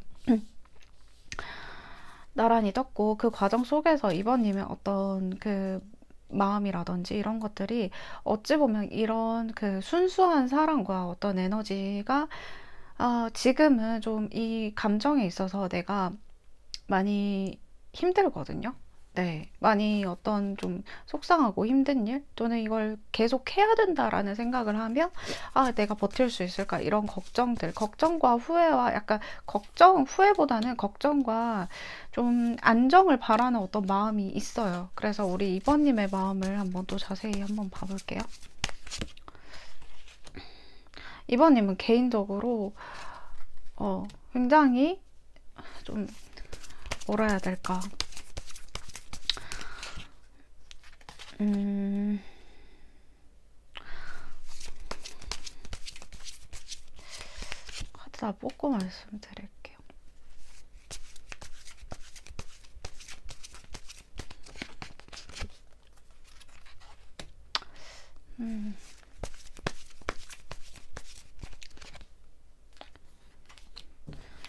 나란히 떴고 그 과정 속에서 2번님의 어떤 그 마음이라든지 이런 것들이 어찌 보면 이런 그 순수한 사랑과 어떤 에너지가 지금은 좀 이 감정에 있어서 내가 많이 힘들거든요. 네, 많이 어떤 좀 속상하고 힘든 일 또는 이걸 계속 해야 된다라는 생각을 하면 내가 버틸 수 있을까 이런 걱정들, 걱정과 후회와 약간 후회보다는 걱정과 좀 안정을 바라는 어떤 마음이 있어요. 그래서 우리 2번님의 마음을 한번 또 자세히 한번 봐볼게요. 2번님은 개인적으로 굉장히 좀 뭐라 해야 될까? 카드 다 뽑고 말씀드릴게요.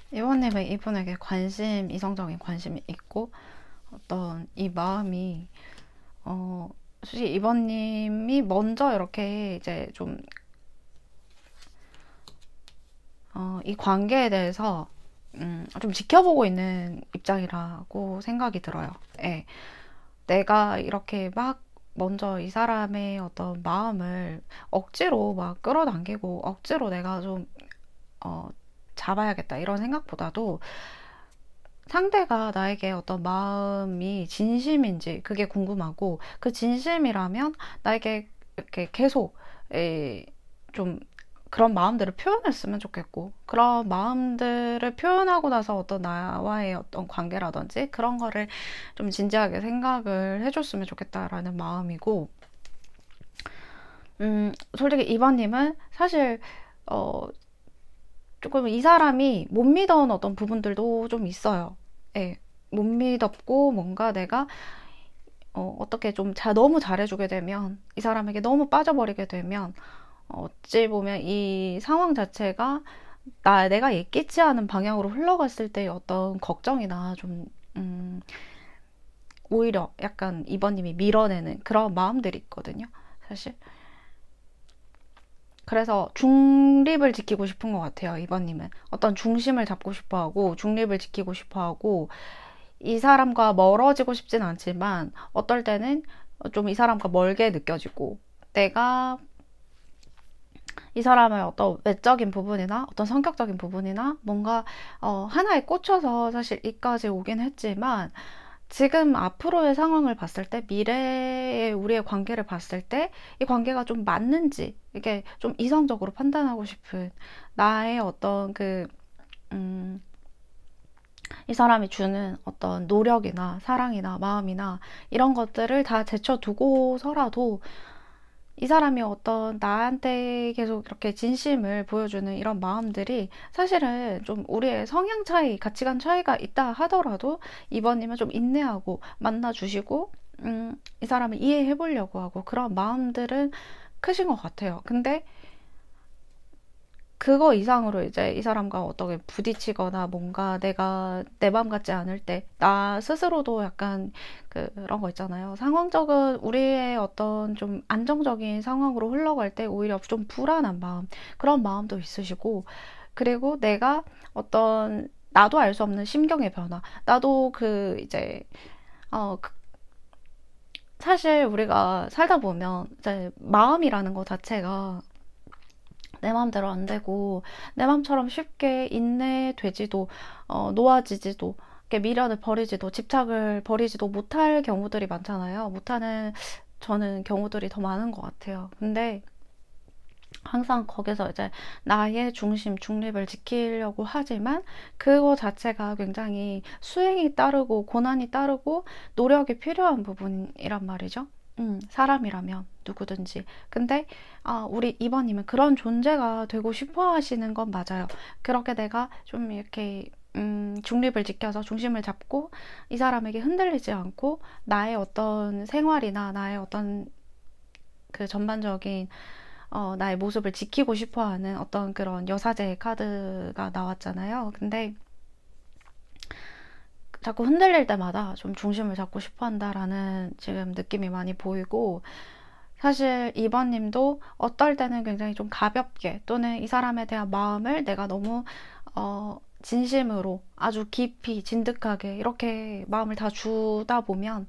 이번님은 이분에게 관심, 이성적인 관심이 있고 어떤 이 마음이 솔직히 이번님이 먼저 이렇게 이제 좀 이 관계에 대해서 좀 지켜보고 있는 입장이라고 생각이 들어요. 예. 내가 이렇게 막 먼저 이 사람의 어떤 마음을 억지로 막 끌어당기고 억지로 내가 좀 잡아야겠다 이런 생각보다도 상대가 나에게 어떤 마음이 진심인지 그게 궁금하고, 그 진심이라면 나에게 이렇게 계속 좀 그런 마음들을 표현했으면 좋겠고, 그런 마음들을 표현하고 나서 어떤 나와의 어떤 관계라든지 그런 거를 좀 진지하게 생각을 해줬으면 좋겠다라는 마음이고, 솔직히 이번님은 사실 조금 이 사람이 못 믿어온 어떤 부분들도 좀 있어요. 예, 못 믿었고 뭔가 내가 어떻게 좀 너무 잘해주게 되면, 이 사람에게 너무 빠져버리게 되면 어찌 보면 이 상황 자체가 내가 예기치 않은 방향으로 흘러갔을 때의 어떤 걱정이나 좀 오히려 약간 이번님이 밀어내는 그런 마음들이 있거든요, 사실. 그래서 중립을 지키고 싶은 것 같아요, 이번님은. 어떤 중심을 잡고 싶어 하고, 중립을 지키고 싶어 하고, 이 사람과 멀어지고 싶진 않지만, 어떨 때는 좀 이 사람과 멀게 느껴지고, 내가 이 사람의 어떤 외적인 부분이나 어떤 성격적인 부분이나 뭔가 하나에 꽂혀서 사실 이까지 오긴 했지만, 지금 앞으로의 상황을 봤을 때, 미래의 우리의 관계를 봤을 때 이 관계가 좀 맞는지 이게 좀 이성적으로 판단하고 싶은 나의 어떤 이 사람이 주는 어떤 노력이나 사랑이나 마음이나 이런 것들을 다 제쳐두고서라도 이 사람이 어떤 나한테 계속 이렇게 진심을 보여주는 이런 마음들이 사실은 좀 우리의 성향 차이, 가치관 차이가 있다 하더라도 이번님은 좀 인내하고 만나주시고 이 사람을 이해해 보려고 하고 그런 마음들은 크신 것 같아요. 근데 그거 이상으로 이제 이 사람과 어떻게 부딪히거나 뭔가 내가 내 마음 같지 않을 때 나 스스로도 약간 그런 거 있잖아요. 상황적인 우리의 어떤 좀 안정적인 상황으로 흘러갈 때 오히려 좀 불안한 마음, 그런 마음도 있으시고, 그리고 내가 어떤 나도 알 수 없는 심경의 변화, 나도 이제 사실 우리가 살다 보면 이제 마음이라는 거 자체가 내 마음대로 안 되고 내 마음처럼 쉽게 인내되지도 놓아지지도 이렇게 미련을 버리지도 집착을 버리지도 못할 경우들이 많잖아요. 못하는 저는 경우들이 더 많은 것 같아요. 근데 항상 거기서 이제 나의 중심, 중립을 지키려고 하지만 그거 자체가 굉장히 수행이 따르고 고난이 따르고 노력이 필요한 부분이란 말이죠. 사람이라면 누구든지. 근데 우리 이번님은 그런 존재가 되고 싶어 하시는 건 맞아요. 그렇게 내가 좀 이렇게 중립을 지켜서 중심을 잡고 이 사람에게 흔들리지 않고 나의 어떤 생활이나 나의 어떤 전반적인 나의 모습을 지키고 싶어 하는 어떤 그런 여사제 카드가 나왔잖아요. 근데 자꾸 흔들릴 때마다 좀 중심을 잡고 싶어 한다라는 지금 느낌이 많이 보이고, 사실 이번님도 어떨 때는 굉장히 좀 가볍게 또는 이 사람에 대한 마음을 내가 너무 진심으로 아주 깊이 진득하게 이렇게 마음을 다 주다 보면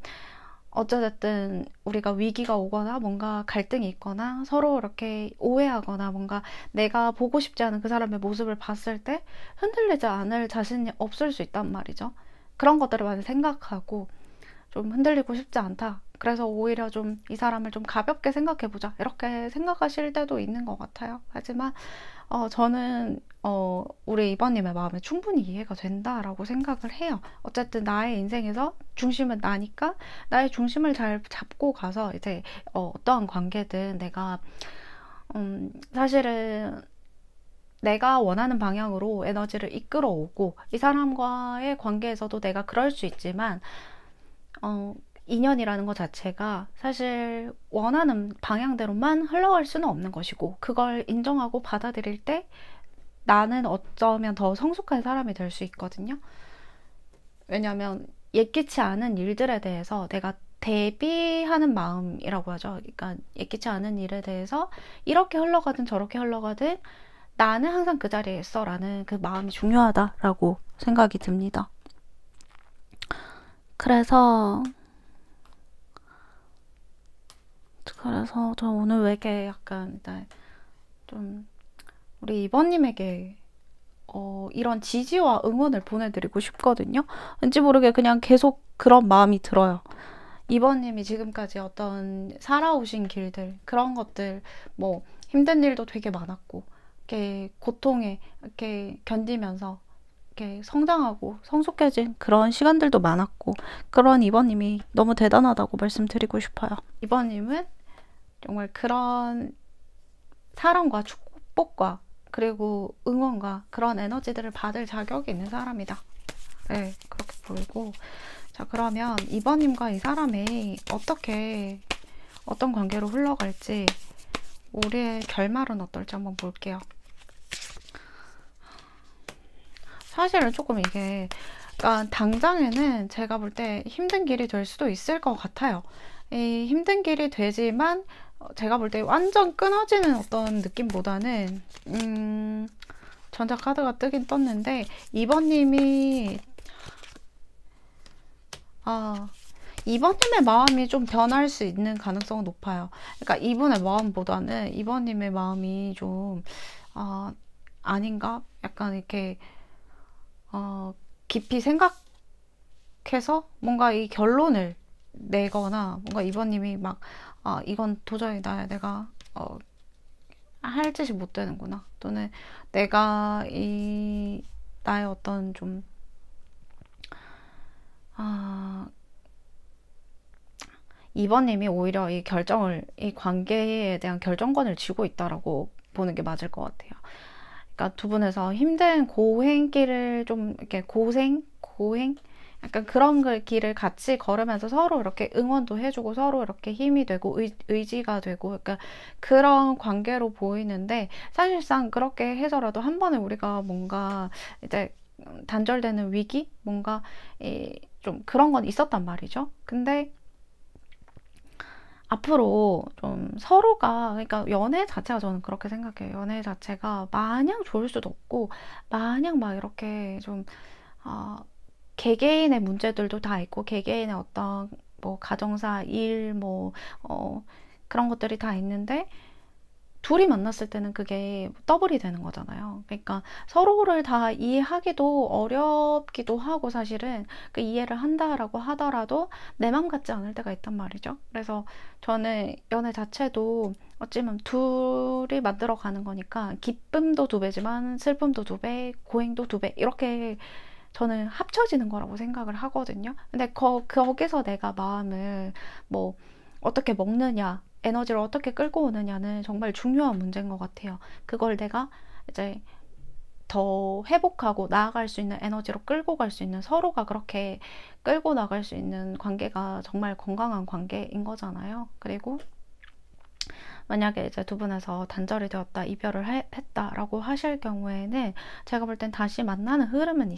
어찌됐든 우리가 위기가 오거나 뭔가 갈등이 있거나 서로 이렇게 오해하거나 뭔가 내가 보고 싶지 않은 그 사람의 모습을 봤을 때 흔들리지 않을 자신이 없을 수 있단 말이죠. 그런 것들을 많이 생각하고 좀 흔들리고 싶지 않다. 그래서 오히려 좀 이 사람을 좀 가볍게 생각해보자. 이렇게 생각하실 때도 있는 것 같아요. 하지만 저는 우리 이번님의 마음에 충분히 이해가 된다라고 생각을 해요. 어쨌든 나의 인생에서 중심은 나니까 나의 중심을 잘 잡고 가서 이제 어떠한 관계든 내가 사실은 내가 원하는 방향으로 에너지를 이끌어오고 이 사람과의 관계에서도 내가 그럴 수 있지만 인연이라는 것 자체가 사실 원하는 방향대로만 흘러갈 수는 없는 것이고 그걸 인정하고 받아들일 때 나는 어쩌면 더 성숙한 사람이 될 수 있거든요. 왜냐하면 예기치 않은 일들에 대해서 내가 대비하는 마음이라고 하죠. 그러니까 예기치 않은 일에 대해서 이렇게 흘러가든 저렇게 흘러가든 나는 항상 그 자리에 있어 라는 그 마음이 중요하다라고 생각이 듭니다. 그래서 저 오늘 왜 이렇게 약간 좀 우리 이번님에게 이런 지지와 응원을 보내드리고 싶거든요. 왠지 모르게 그냥 계속 그런 마음이 들어요. 이번님이 지금까지 어떤 살아오신 길들, 그런 것들, 뭐, 힘든 일도 되게 많았고, 이렇게 고통에 이렇게 견디면서 이렇게 성장하고 성숙해진 그런 시간들도 많았고, 그런 이번님이 너무 대단하다고 말씀드리고 싶어요. 이번님은 정말 그런 사랑과 축복과 그리고 응원과 그런 에너지들을 받을 자격이 있는 사람이다. 네, 그렇게 보이고. 자, 그러면 이번님과 이 사람이 어떤 관계로 흘러갈지, 우리의 결말은 어떨지 한번 볼게요. 사실은 조금 이게, 그러니까 당장에는 제가 볼 때 힘든 길이 될 수도 있을 것 같아요. 이 힘든 길이 되지만, 제가 볼 때 완전 끊어지는 어떤 느낌보다는, 전자카드가 뜨긴 떴는데, 이번님의 마음이 좀 변할 수 있는 가능성은 높아요. 그러니까 이분의 마음보다는 이번님의 마음이 좀, 아닌가? 약간 이렇게, 깊이 생각해서 뭔가 이 결론을 내거나 뭔가 이번님이 막, 이건 도저히 내가, 할 짓이 못 되는구나. 또는 내가 나의 어떤 좀, 이번님이 오히려 이 관계에 대한 결정권을 쥐고 있다라고 보는 게 맞을 것 같아요. 그러니까 두 분에서 힘든 고행길을 좀 이렇게 고행? 약간 그런 길을 같이 걸으면서 서로 이렇게 응원도 해주고 서로 이렇게 힘이 되고 의지가 되고 약간 그런 관계로 보이는데 사실상 그렇게 해서라도 한 번에 우리가 뭔가 이제 단절되는 위기? 뭔가 좀 그런 건 있었단 말이죠. 근데 앞으로 좀 서로가, 그러니까 연애 자체가 저는 그렇게 생각해요. 연애 자체가 마냥 좋을 수도 없고, 마냥 막 이렇게 좀, 개개인의 문제들도 다 있고, 개개인의 어떤, 뭐, 가정사, 일, 뭐, 그런 것들이 다 있는데, 둘이 만났을 때는 그게 더블이 되는 거잖아요. 그러니까 서로를 다 이해하기도 어렵기도 하고 사실은 그 이해를 한다라고 하더라도 내 맘 같지 않을 때가 있단 말이죠. 그래서 저는 연애 자체도 어찌면 둘이 만들어 가는 거니까 기쁨도 두 배지만 슬픔도 두 배, 고행도 두 배 이렇게 저는 합쳐지는 거라고 생각을 하거든요. 근데 거기서 내가 마음을 뭐 어떻게 먹느냐, 에너지를 어떻게 끌고 오느냐는 정말 중요한 문제인 것 같아요. 그걸 내가 이제 더 회복하고 나아갈 수 있는 에너지로 끌고 갈 수 있는 서로가 그렇게 끌고 나갈 수 있는 관계가 정말 건강한 관계인 거잖아요. 그리고 만약에 이제 두 분에서 단절이 되었다, 이별을 했다라고 하실 경우에는 제가 볼 땐 다시 만나는 흐름은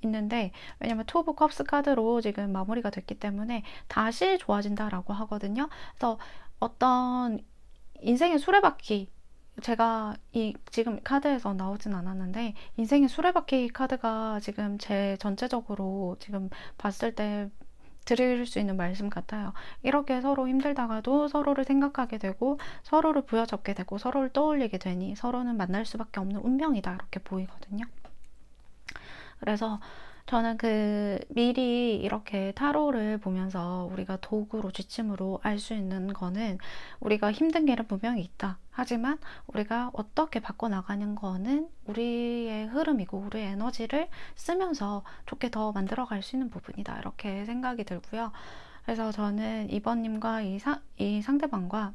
있는데 왜냐면 투 오브 컵스 카드로 지금 마무리가 됐기 때문에 다시 좋아진다라고 하거든요. 그래서 어떤 인생의 수레바퀴 제가 지금 카드에서 나오진 않았는데 인생의 수레바퀴 카드가 지금 제 전체적으로 지금 봤을 때 드릴 수 있는 말씀 같아요. 이렇게 서로 힘들다가도 서로를 생각하게 되고 서로를 부여잡게 되고 서로를 떠올리게 되니 서로는 만날 수밖에 없는 운명이다 이렇게 보이거든요. 그래서 저는 미리 이렇게 타로를 보면서 우리가 도구로 지침으로 알 수 있는 거는 우리가 힘든 길은 분명히 있다. 하지만 우리가 어떻게 바꿔나가는 거는 우리의 흐름이고 우리의 에너지를 쓰면서 좋게 더 만들어갈 수 있는 부분이다. 이렇게 생각이 들고요. 그래서 저는 이번님과 이 상대방과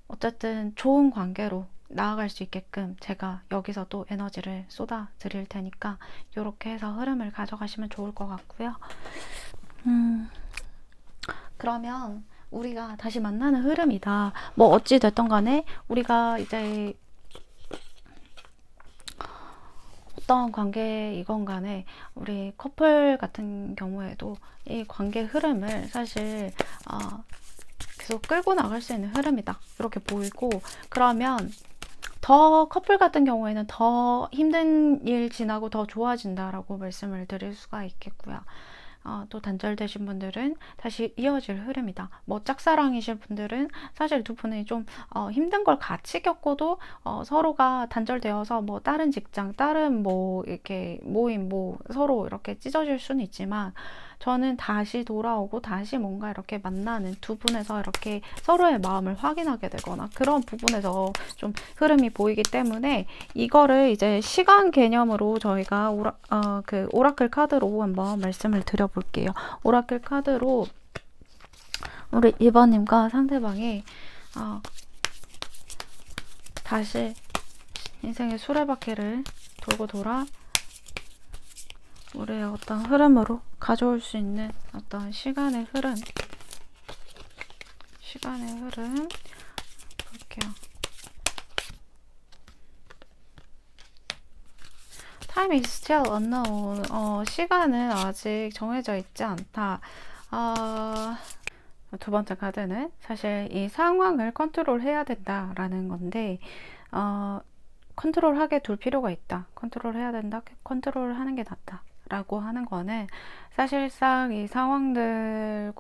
어쨌든 좋은 관계로 나아갈 수 있게끔 제가 여기서 또 에너지를 쏟아 드릴 테니까 이렇게 해서 흐름을 가져가시면 좋을 것 같고요. 그러면 우리가 다시 만나는 흐름이다. 뭐 어찌 됐던 간에 우리가 이제 어떤 관계이건 간에 우리 커플 같은 경우에도 이 관계 흐름을 사실 계속 끌고 나갈 수 있는 흐름이다. 이렇게 보이고, 그러면 더 커플 같은 경우에는 더 힘든 일 지나고 더 좋아진다라고 말씀을 드릴 수가 있겠고요. 또 단절되신 분들은 다시 이어질 흐름이다. 뭐 짝사랑이신 분들은 사실 두 분이 좀 힘든 걸 같이 겪고도 서로가 단절되어서 뭐 다른 직장, 다른 뭐 이렇게 모임, 뭐 서로 이렇게 찢어질 수는 있지만 저는 다시 돌아오고 다시 뭔가 이렇게 만나는 두 분에서 이렇게 서로의 마음을 확인하게 되거나 그런 부분에서 좀 흐름이 보이기 때문에 이거를 이제 시간 개념으로 저희가 오라클 카드로 한번 말씀을 드려볼게요. 오라클 카드로 우리 2번님과 상대방이 다시 인생의 수레바퀴를 돌고 돌아 우리의 어떤 흐름으로 가져올 수 있는 어떤 시간의 흐름 볼게요. Time is still unknown. 시간은 아직 정해져 있지 않다. 두 번째 카드는 사실 이 상황을 컨트롤해야 된다라는 건데 컨트롤하게 둘 필요가 있다. 컨트롤해야 된다. 컨트롤하는 게 낫다. 라고 하는 거는 사실상 이 상황들에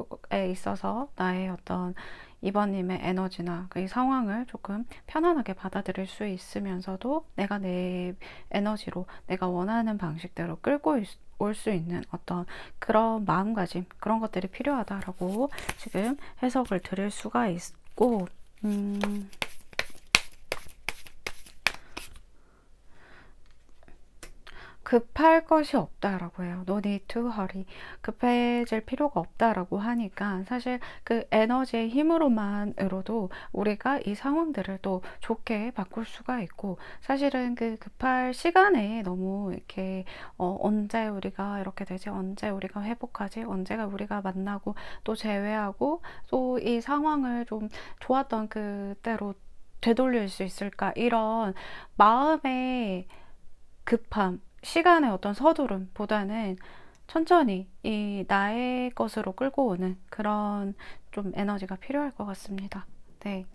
있어서 나의 어떤 이번님의 에너지나 이 상황을 조금 편안하게 받아들일 수 있으면서도 내가 내 에너지로 내가 원하는 방식대로 끌고 올 수 있는 어떤 그런 마음가짐, 그런 것들이 필요하다라고 지금 해석을 드릴 수가 있고, 급할 것이 없다라고 해요. No need to hurry. 급해질 필요가 없다라고 하니까 사실 그 에너지의 힘으로만으로도 우리가 이 상황들을 또 좋게 바꿀 수가 있고, 사실은 그 급할 시간에 너무 이렇게 언제 우리가 이렇게 되지? 언제 우리가 회복하지? 언제가 우리가 만나고 또 재회하고 또 이 상황을 좀 좋았던 그때로 되돌릴 수 있을까? 이런 마음의 급함, 시간의 어떤 서두름보다는 천천히 이 나의 것으로 끌고 오는 그런 좀 에너지가 필요할 것 같습니다. 네.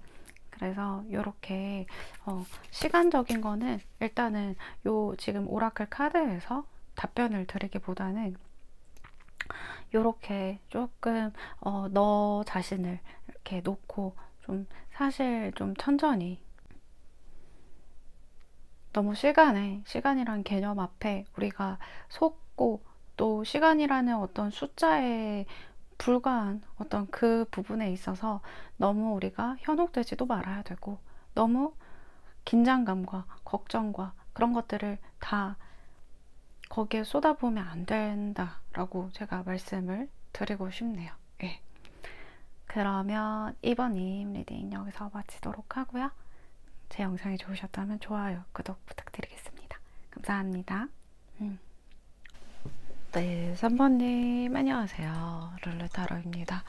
그래서 이렇게 시간적인 거는 일단은 요 지금 오라클 카드에서 답변을 드리기보다는 이렇게 조금 너 자신을 이렇게 놓고 좀 사실 좀 천천히, 너무 시간이란 개념 앞에 우리가 속고 또 시간이라는 어떤 숫자에 불과한 어떤 그 부분에 있어서 너무 우리가 현혹되지도 말아야 되고, 너무 긴장감과 걱정과 그런 것들을 다 거기에 쏟아부으면 안 된다라고 제가 말씀을 드리고 싶네요. 예. 그러면 2번님 리딩 여기서 마치도록 하고요. 제 영상이 좋으셨다면 좋아요, 구독 부탁드리겠습니다. 감사합니다. 네, 3번님 안녕하세요. 룰루타로입니다.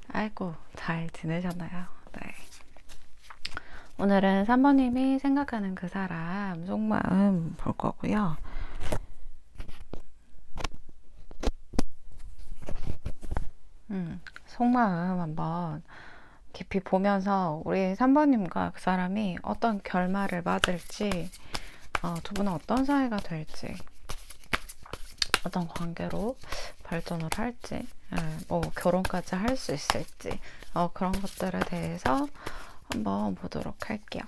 아이고, 잘 지내셨나요? 네. 오늘은 3번님이 생각하는 그 사람 속마음 볼 거고요. 속마음 한번 깊이 보면서 우리 3번님과 그 사람이 어떤 결말을 맞을지, 두 분은 어떤 사이가 될지, 어떤 관계로 발전을 할지, 뭐 결혼까지 할 수 있을지, 그런 것들에 대해서 한번 보도록 할게요.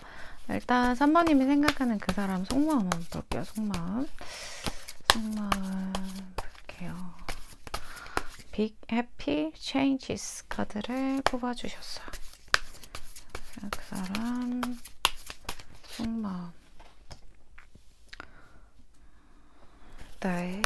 일단 3번님이 생각하는 그 사람 속마음 한번 볼게요. 속마음 볼게요. 빅 해피 체인지스 카드를 뽑아주셨어요. 그 사람 속마음. 네.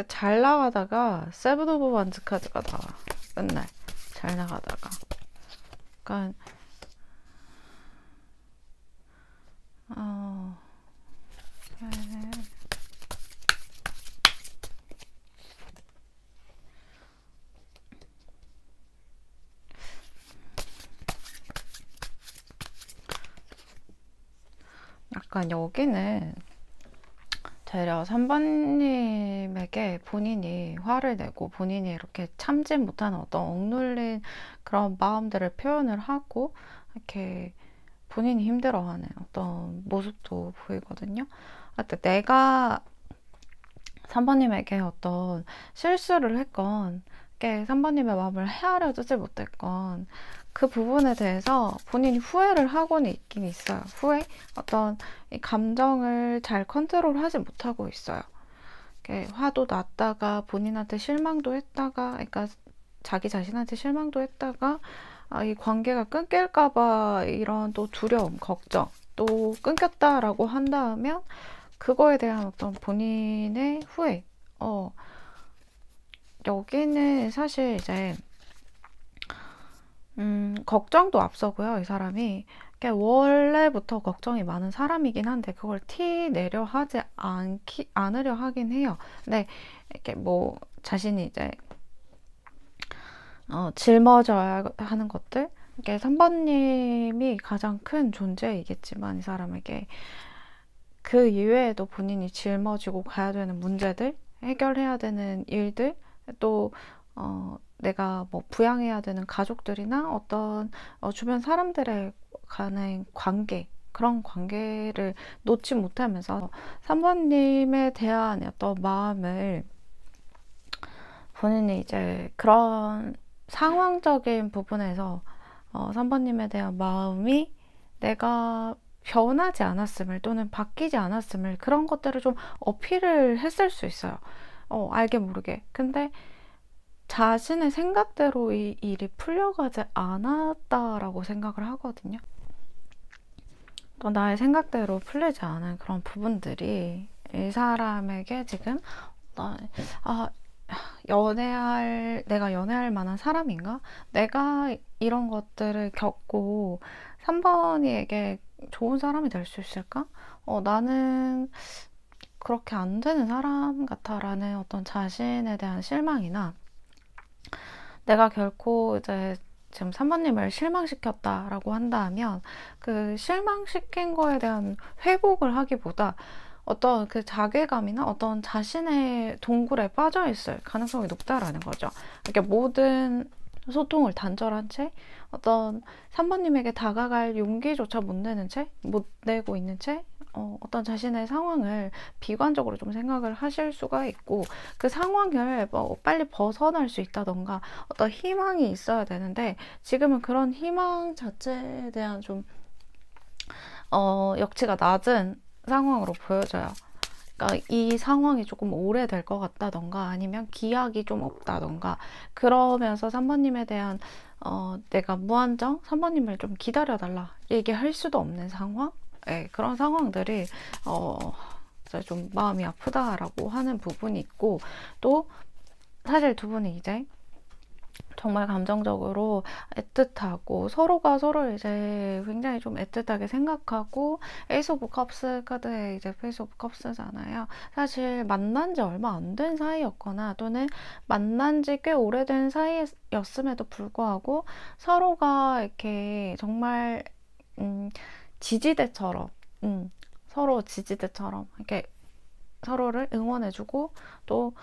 잘 나가다가 세븐 오브 원즈 카드가 나와. 맨날 잘 나가다가. 그러니까 네. 약간 여기는 되려 3번님에게 본인이 화를 내고 본인이 이렇게 참지 못하는 어떤 억눌린 그런 마음들을 표현을 하고 이렇게 본인이 힘들어하는 어떤 모습도 보이거든요. 하여튼 내가 3번님에게 어떤 실수를 했건 3번님의 마음을 헤아려 주지 못했건 그 부분에 대해서 본인이 후회를 하고는 있긴 있어요. 후회? 어떤 이 감정을 잘 컨트롤하지 못하고 있어요. 화도 났다가 본인한테 실망도 했다가 그러니까 자기 자신한테 실망도 했다가 이 관계가 끊길까봐 이런 또 두려움, 걱정 또 끊겼다라고 한다면 그거에 대한 어떤 본인의 후회 여기는 사실 이제 걱정도 앞서고요. 이 사람이 원래부터 걱정이 많은 사람이긴 한데 그걸 티 내려 하지 않으려 하긴 해요. 근데 이렇게 뭐 자신이 이제 짊어져야 하는 것들 이게 3번님이 가장 큰 존재이겠지만 이 사람에게 그 이외에도 본인이 짊어지고 가야 되는 문제들 해결해야 되는 일들 또 내가 뭐 부양해야 되는 가족들이나 어떤 주변 사람들에 관한 관계 그런 관계를 놓지 못하면서 3번님에 대한 어떤 마음을 본인이 이제 그런 상황적인 부분에서 3번님에 대한 마음이 내가 변하지 않았음을 또는 바뀌지 않았음을 그런 것들을 좀 어필을 했을 수 있어요. 알게 모르게. 근데 자신의 생각대로 이 일이 풀려가지 않았다라고 생각을 하거든요. 또 나의 생각대로 풀리지 않은 그런 부분들이 이 사람에게 지금 내가 연애할 만한 사람인가? 내가 이런 것들을 겪고 3번이에게 좋은 사람이 될 수 있을까? 나는 그렇게 안 되는 사람 같아라는 어떤 자신에 대한 실망이나 내가 결코 이제 지금 3번님을 실망시켰다라고 한다면 그 실망시킨 거에 대한 회복을 하기보다 어떤 그 자괴감이나 어떤 자신의 동굴에 빠져 있을 가능성이 높다라는 거죠. 이렇게 모든 소통을 단절한 채 어떤 3번님에게 다가갈 용기조차 못 내고 있는 채 어떤 자신의 상황을 비관적으로 좀 생각을 하실 수가 있고 그 상황을 빨리 벗어날 수 있다던가 어떤 희망이 있어야 되는데 지금은 그런 희망 자체에 대한 좀 역치가 낮은 상황으로 보여져요. 그러니까 이 상황이 조금 오래될 것 같다던가 아니면 기약이 좀 없다던가 그러면서 3번님에 대한 내가 무한정 3번님을 좀 기다려달라 얘기할 수도 없는 상황? 네, 그런 상황들이 좀 마음이 아프다라고 하는 부분이 있고 또 사실 두 분이 이제 정말 감정적으로 애틋하고 서로가 서로를 이제 굉장히 좀 애틋하게 생각하고 에이스 오브 컵스 카드에 이제 페이스 오브 컵스잖아요. 사실 만난 지 얼마 안 된 사이였거나 또는 만난 지 꽤 오래된 사이였음에도 불구하고 서로가 이렇게 정말 지지대처럼 서로 지지대처럼 이렇게 서로를 응원해주고 또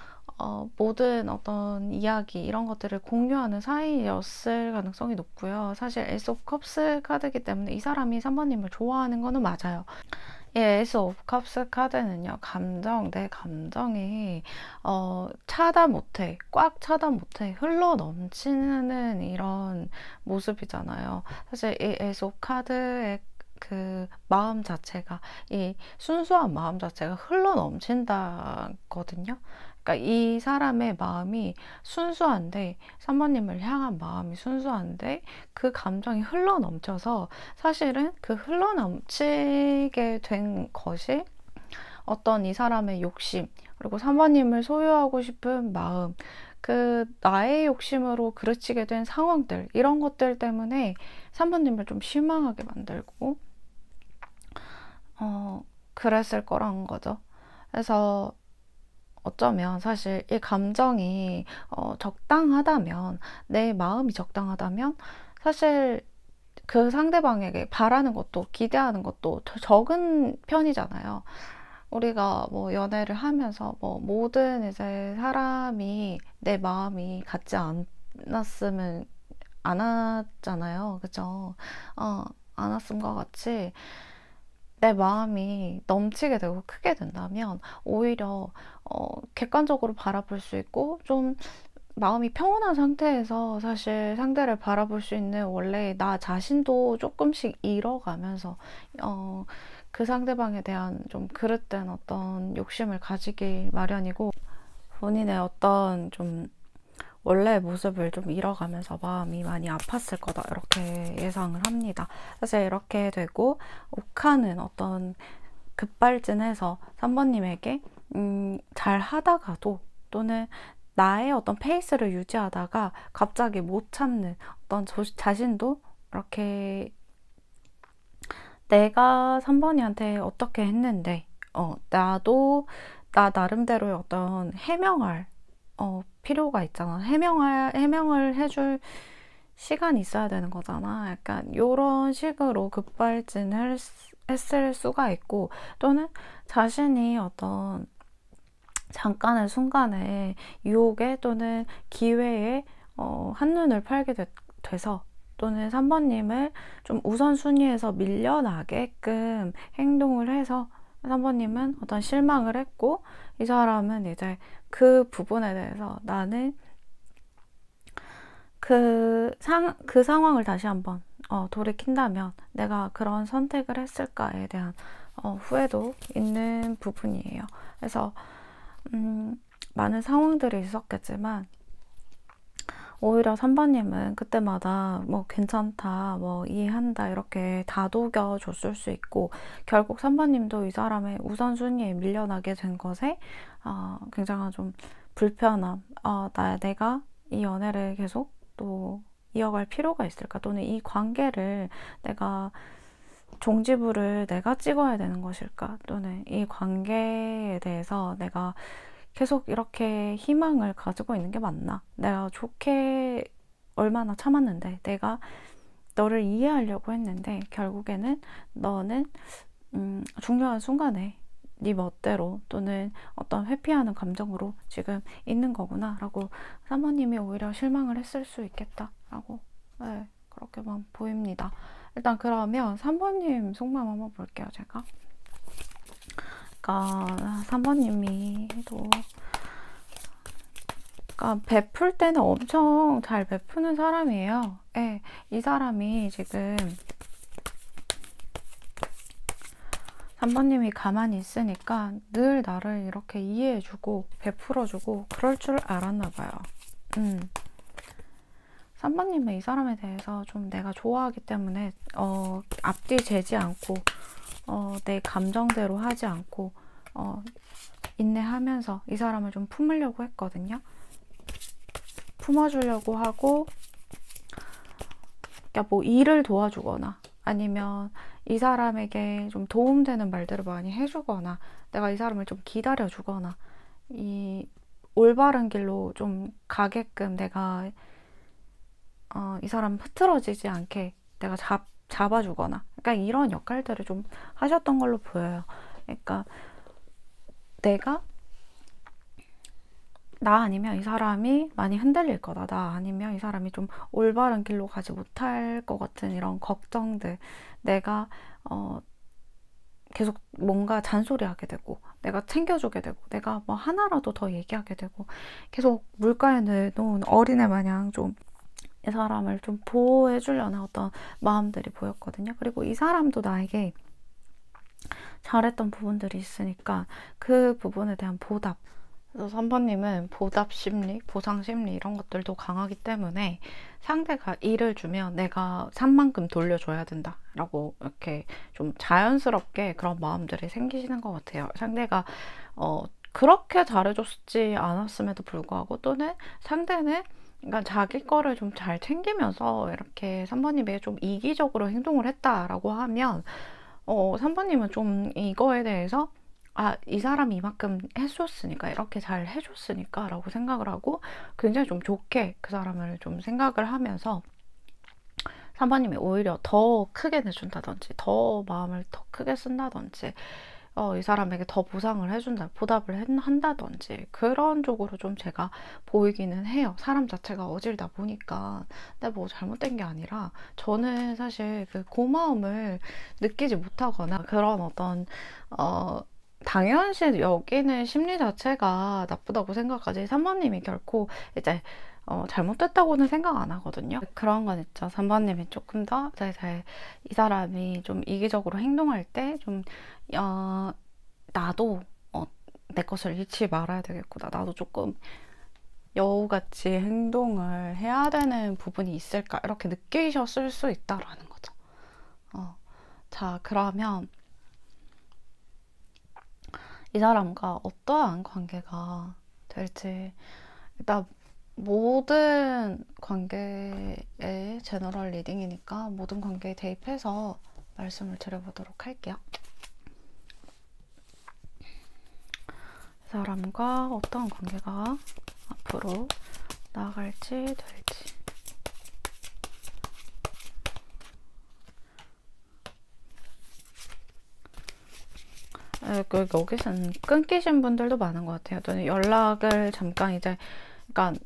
모든 어떤 이야기 이런 것들을 공유하는 사이였을 가능성이 높고요. 사실 에이스 오브 컵스 카드이기 때문에 이 사람이 3번님을 좋아하는 거는 맞아요. 이 에이스 오브 컵스 카드는요, 내 감정이 차단 못해, 꽉 차단 못해 흘러 넘치는 이런 모습이잖아요. 사실 이 에이스 오브 카드의 그 마음 자체가, 이 순수한 마음 자체가 흘러 넘친다거든요. 그러니까 이 사람의 마음이 순수한데, 3번님을 향한 마음이 순수한데 그 감정이 흘러 넘쳐서 사실은 그 흘러 넘치게 된 것이 어떤 이 사람의 욕심, 그리고 3번님을 소유하고 싶은 마음, 그 나의 욕심으로 그르치게 된 상황들, 이런 것들 때문에 3번님을 좀 실망하게 만들고 그랬을 거라는 거죠. 그래서 어쩌면 사실 이 감정이 적당하다면, 내 마음이 적당하다면 사실 그 상대방에게 바라는 것도 기대하는 것도 더 적은 편이잖아요. 우리가 뭐 연애를 하면서 뭐 모든 이제 사람이 내 마음이 같지 않았으면 안 왔잖아요. 그죠? 안 왔음과 같이 내 마음이 넘치게 되고 크게 된다면 오히려 객관적으로 바라볼 수 있고 좀 마음이 평온한 상태에서 사실 상대를 바라볼 수 있는 원래 나 자신도 조금씩 잃어가면서 그 상대방에 대한 좀 그릇된 어떤 욕심을 가지기 마련이고, 본인의 어떤 좀 원래의 모습을 좀 잃어가면서 마음이 많이 아팠을 거다, 이렇게 예상을 합니다. 사실 이렇게 되고 욱하는 어떤 급발진해서 3번님에게 잘 하다가도, 또는 나의 어떤 페이스를 유지하다가 갑자기 못 참는 어떤 자신도, 이렇게 내가 3번이한테 어떻게 했는데 나도 나 나름대로의 어떤 해명할 필요가 있잖아. 해명을 해줄 시간이 있어야 되는 거잖아. 약간 요런 식으로 급발진을 했을 수가 있고, 또는 자신이 어떤 잠깐의 순간에 유혹에 또는 기회에 한눈을 팔게 돼서, 또는 3번님을 좀 우선순위에서 밀려나게끔 행동을 해서 3번님은 어떤 실망을 했고, 이 사람은 이제 그 부분에 대해서 나는 그 상황을 다시 한번 돌이킨다면 내가 그런 선택을 했을까에 대한 후회도 있는 부분이에요. 그래서 많은 상황들이 있었겠지만 오히려 3번님은 그때마다 뭐 괜찮다, 뭐 이해한다 이렇게 다독여 줬을 수 있고, 결국 3번님도 이 사람의 우선순위에 밀려나게 된 것에 굉장한 좀 불편함, 내가 이 연애를 계속 또 이어갈 필요가 있을까, 또는 이 관계를 내가 종지부를 내가 찍어야 되는 것일까, 또는 이 관계에 대해서 내가 계속 이렇게 희망을 가지고 있는 게 맞나? 내가 좋게 얼마나 참았는데, 내가 너를 이해하려고 했는데 결국에는 너는 중요한 순간에 네 멋대로 또는 어떤 회피하는 감정으로 지금 있는 거구나 라고 3번님이 오히려 실망을 했을 수 있겠다 라고, 네, 그렇게만 보입니다. 일단 그러면 3번님 속마음 한번 볼게요. 제가 그러니까 3번님이 또 그러니까 베풀 때는 엄청 잘 베푸는 사람이에요. 네, 이 사람이 지금 3번님이 가만히 있으니까 늘 나를 이렇게 이해해주고 베풀어주고 그럴 줄 알았나 봐요. 3번님은 이 사람에 대해서 좀 내가 좋아하기 때문에 앞뒤 재지 않고 내 감정대로 하지 않고 인내하면서 이 사람을 좀 품으려고 했거든요. 품어주려고 하고, 그러니까 뭐 일을 도와주거나 아니면 이 사람에게 좀 도움되는 말들을 많이 해주거나, 내가 이 사람을 좀 기다려주거나, 이 올바른 길로 좀 가게끔 내가 이 사람 흐트러지지 않게 내가 잡아주거나, 그러니까 이런 역할들을 좀 하셨던 걸로 보여요. 그러니까 내가 나 아니면 이 사람이 많이 흔들릴 거다. 나 아니면 이 사람이 좀 올바른 길로 가지 못할 것 같은 이런 걱정들. 내가 계속 뭔가 잔소리하게 되고, 내가 챙겨주게 되고, 내가 뭐 하나라도 더 얘기하게 되고, 계속 물가에 놓은 어린애 마냥 좀 이 사람을 좀 보호해주려는 어떤 마음들이 보였거든요. 그리고 이 사람도 나에게 잘했던 부분들이 있으니까 그 부분에 대한 보답. 그래서 3번님은 보답 심리, 보상 심리 이런 것들도 강하기 때문에 상대가 일을 주면 내가 산 만큼 돌려줘야 된다 라고 이렇게 좀 자연스럽게 그런 마음들이 생기시는 것 같아요. 상대가 그렇게 잘해줬지 않았음에도 불구하고, 또는 상대는 그러니까 자기 거를 좀 잘 챙기면서 이렇게 3번님에게 좀 이기적으로 행동을 했다라고 하면 3번님은 좀 이거에 대해서 이 사람이 이만큼 해줬으니까, 이렇게 잘 해줬으니까 라고 생각을 하고 굉장히 좀 좋게 그 사람을 좀 생각을 하면서 3번님이 오히려 더 크게 내준다든지, 더 마음을 더 크게 쓴다든지, 이 사람에게 더 보상을 해준다, 보답을 한다든지, 그런 쪽으로 좀 제가 보이기는 해요. 사람 자체가 어질다 보니까. 근데 뭐 잘못된 게 아니라, 저는 사실 그 고마움을 느끼지 못하거나 그런 어떤 당연시 여기는 심리 자체가 나쁘다고 생각하지, 3번님이 결코 이제 잘못됐다고는 생각 안 하거든요. 그런 건 있죠. 3번님이 조금 더 이 사람이 좀 이기적으로 행동할 때 좀 나도 내 것을 잃지 말아야 되겠구나. 나도 조금 여우같이 행동을 해야 되는 부분이 있을까? 이렇게 느끼셨을 수 있다라는 거죠. 자, 그러면 이 사람과 어떠한 관계가 될지, 일단 모든 관계의 제너럴 리딩이니까 모든 관계에 대입해서 말씀을 드려보도록 할게요. 이 사람과 어떤 관계가 앞으로 나아갈지 될지. 여기서는 끊기신 분들도 많은 것 같아요. 또는 연락을 잠깐 이제, 그러니까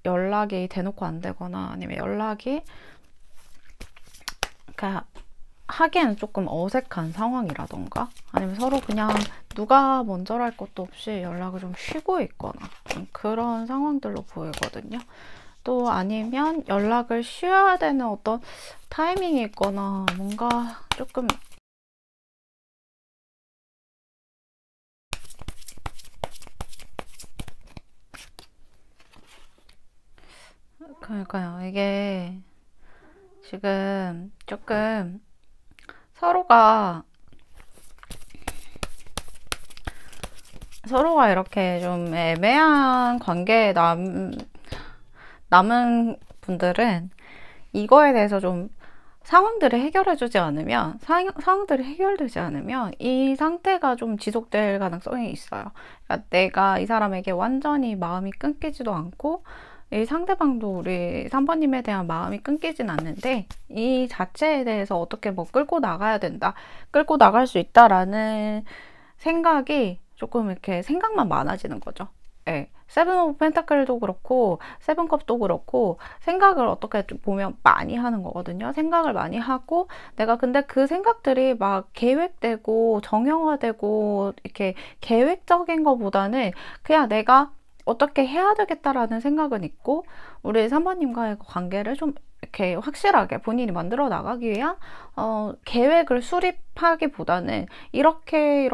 연락이 대놓고 안 되거나, 아니면 연락이 그러니까 하기에는 조금 어색한 상황이라던가, 아니면 서로 그냥 누가 먼저랄 것도 없이 연락을 좀 쉬고 있거나, 그런 상황들로 보이거든요. 또 아니면 연락을 쉬어야 되는 어떤 타이밍이 있거나, 뭔가 조금 그러니까요. 이게 지금 조금 서로가 이렇게 좀 애매한 관계에 남은 분들은 이거에 대해서 좀 상황들이 해결되지 않으면 이 상태가 좀 지속될 가능성이 있어요. 그러니까 내가 이 사람에게 완전히 마음이 끊기지도 않고, 이 상대방도 우리 3번님에 대한 마음이 끊기진 않는데, 이 자체에 대해서 어떻게 뭐 끌고 나가야 된다, 끌고 나갈 수 있다라는 생각이 조금 이렇게 생각만 많아지는 거죠. 예. 세븐 오브 펜타클도 그렇고 세븐컵도 그렇고 생각을 어떻게 보면 많이 하는 거거든요. 생각을 많이 하고, 내가 근데 그 생각들이 막 계획되고 정형화되고 이렇게 계획적인 것보다는 그냥 내가 어떻게 해야 되겠다라는 생각은 있고, 우리 3번님과의 관계를 좀 이렇게 확실하게 본인이 만들어 나가기 위한 계획을 수립하기보다는, 이렇게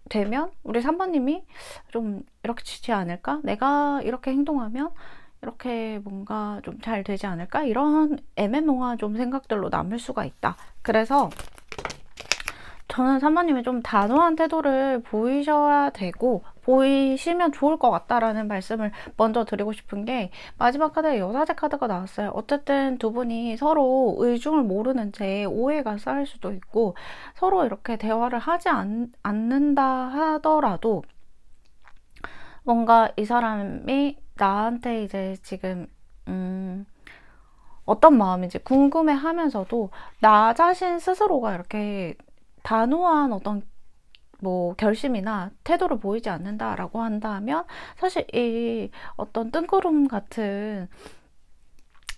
되면 우리 3번님이 좀 이렇게 지지 않을까? 내가 이렇게 행동하면 이렇게 뭔가 좀 잘 되지 않을까? 이런 애매모호한 좀 생각들로 남을 수가 있다. 그래서 저는 3번님이 좀 단호한 태도를 보이셔야 되고, 보이시면 좋을 것 같다라는 말씀을 먼저 드리고 싶은 게, 마지막 카드에 여사제 카드가 나왔어요. 어쨌든 두 분이 서로 의중을 모르는 채 오해가 쌓일 수도 있고, 서로 이렇게 대화를 하지 않는다 하더라도 뭔가 이 사람이 나한테 이제 지금 어떤 마음인지 궁금해 하면서도 나 자신 스스로가 이렇게 단호한 어떤 뭐 결심이나 태도를 보이지 않는다라고 한다면 사실 이 어떤 뜬구름 같은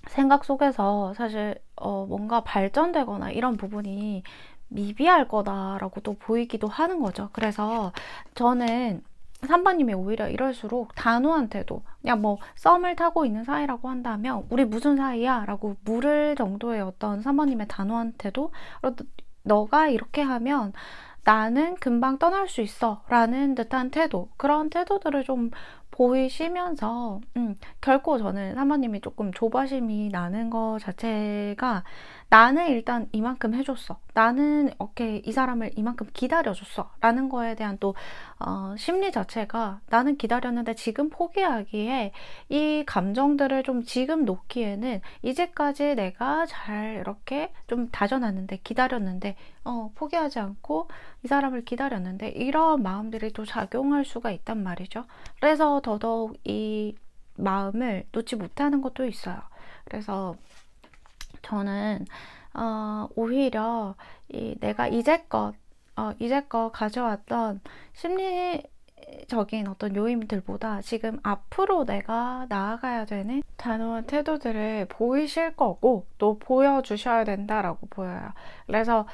생각 속에서 사실 뭔가 발전되거나 이런 부분이 미비할 거다라고도 보이기도 하는 거죠. 그래서 저는 3번님이 오히려 이럴수록 단호한 태도, 그냥 뭐 썸을 타고 있는 사이라고 한다면 우리 무슨 사이야? 라고 물을 정도의 어떤 3번님의 단호한 태도, 너가 이렇게 하면 나는 금방 떠날 수 있어 라는 듯한 태도, 그런 태도들을 좀 보이시면서 결코 저는 사모님이 조금 조바심이 나는 거 자체가 나는 일단 이만큼 해줬어, 나는 오케이 이 사람을 이만큼 기다려줬어 라는 거에 대한 또 심리 자체가 나는 기다렸는데 지금 포기하기에 이 감정들을 좀 지금 놓기에는 이제까지 내가 잘 이렇게 좀 다져놨는데 기다렸는데 포기하지 않고 이 사람을 기다렸는데 이런 마음들이 또 작용할 수가 있단 말이죠. 그래서 더더욱 이 마음을 놓지 못하는 것도 있어요. 그래서 저는 오히려 내가 이제껏 가져왔던 심리적인 어떤 요인들보다 지금 앞으로 내가 나아가야 되는 단호한 태도들을 보이실 거고 또 보여주셔야 된다라고 보여요. 그래서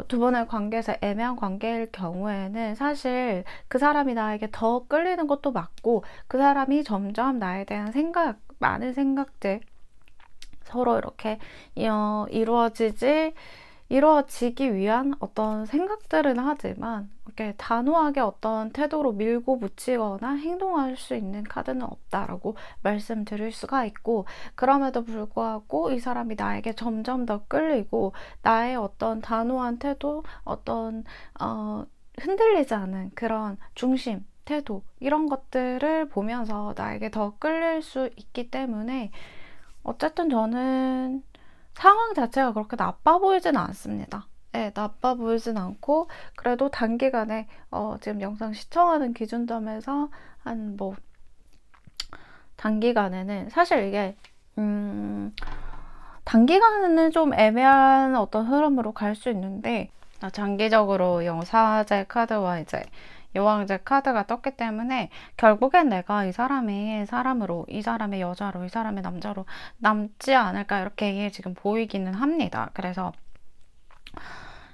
두 분의 관계에서 애매한 관계일 경우에는 사실 그 사람이 나에게 더 끌리는 것도 맞고 그 사람이 점점 나에 대한 많은 생각들 서로 이렇게 이루어지기 위한 어떤 생각들은 하지만 이렇게 단호하게 어떤 태도로 밀고 붙이거나 행동할 수 있는 카드는 없다라고 말씀드릴 수가 있고, 그럼에도 불구하고 이 사람이 나에게 점점 더 끌리고 나의 어떤 단호한 태도, 어떤 흔들리지 않은 그런 중심, 태도 이런 것들을 보면서 나에게 더 끌릴 수 있기 때문에 어쨌든 저는 상황 자체가 그렇게 나빠 보이진 않습니다. 네, 나빠 보이진 않고 그래도 단기간에 지금 영상 시청하는 기준점에서 한 뭐 단기간에는 사실 이게 단기간에는 좀 애매한 어떤 흐름으로 갈 수 있는데 장기적으로 영사제 카드와 이제 여왕제 카드가 떴기 때문에 결국엔 내가 이 사람의 사람으로, 이 사람의 여자로, 이 사람의 남자로 남지 않을까 이렇게 지금 보이기는 합니다. 그래서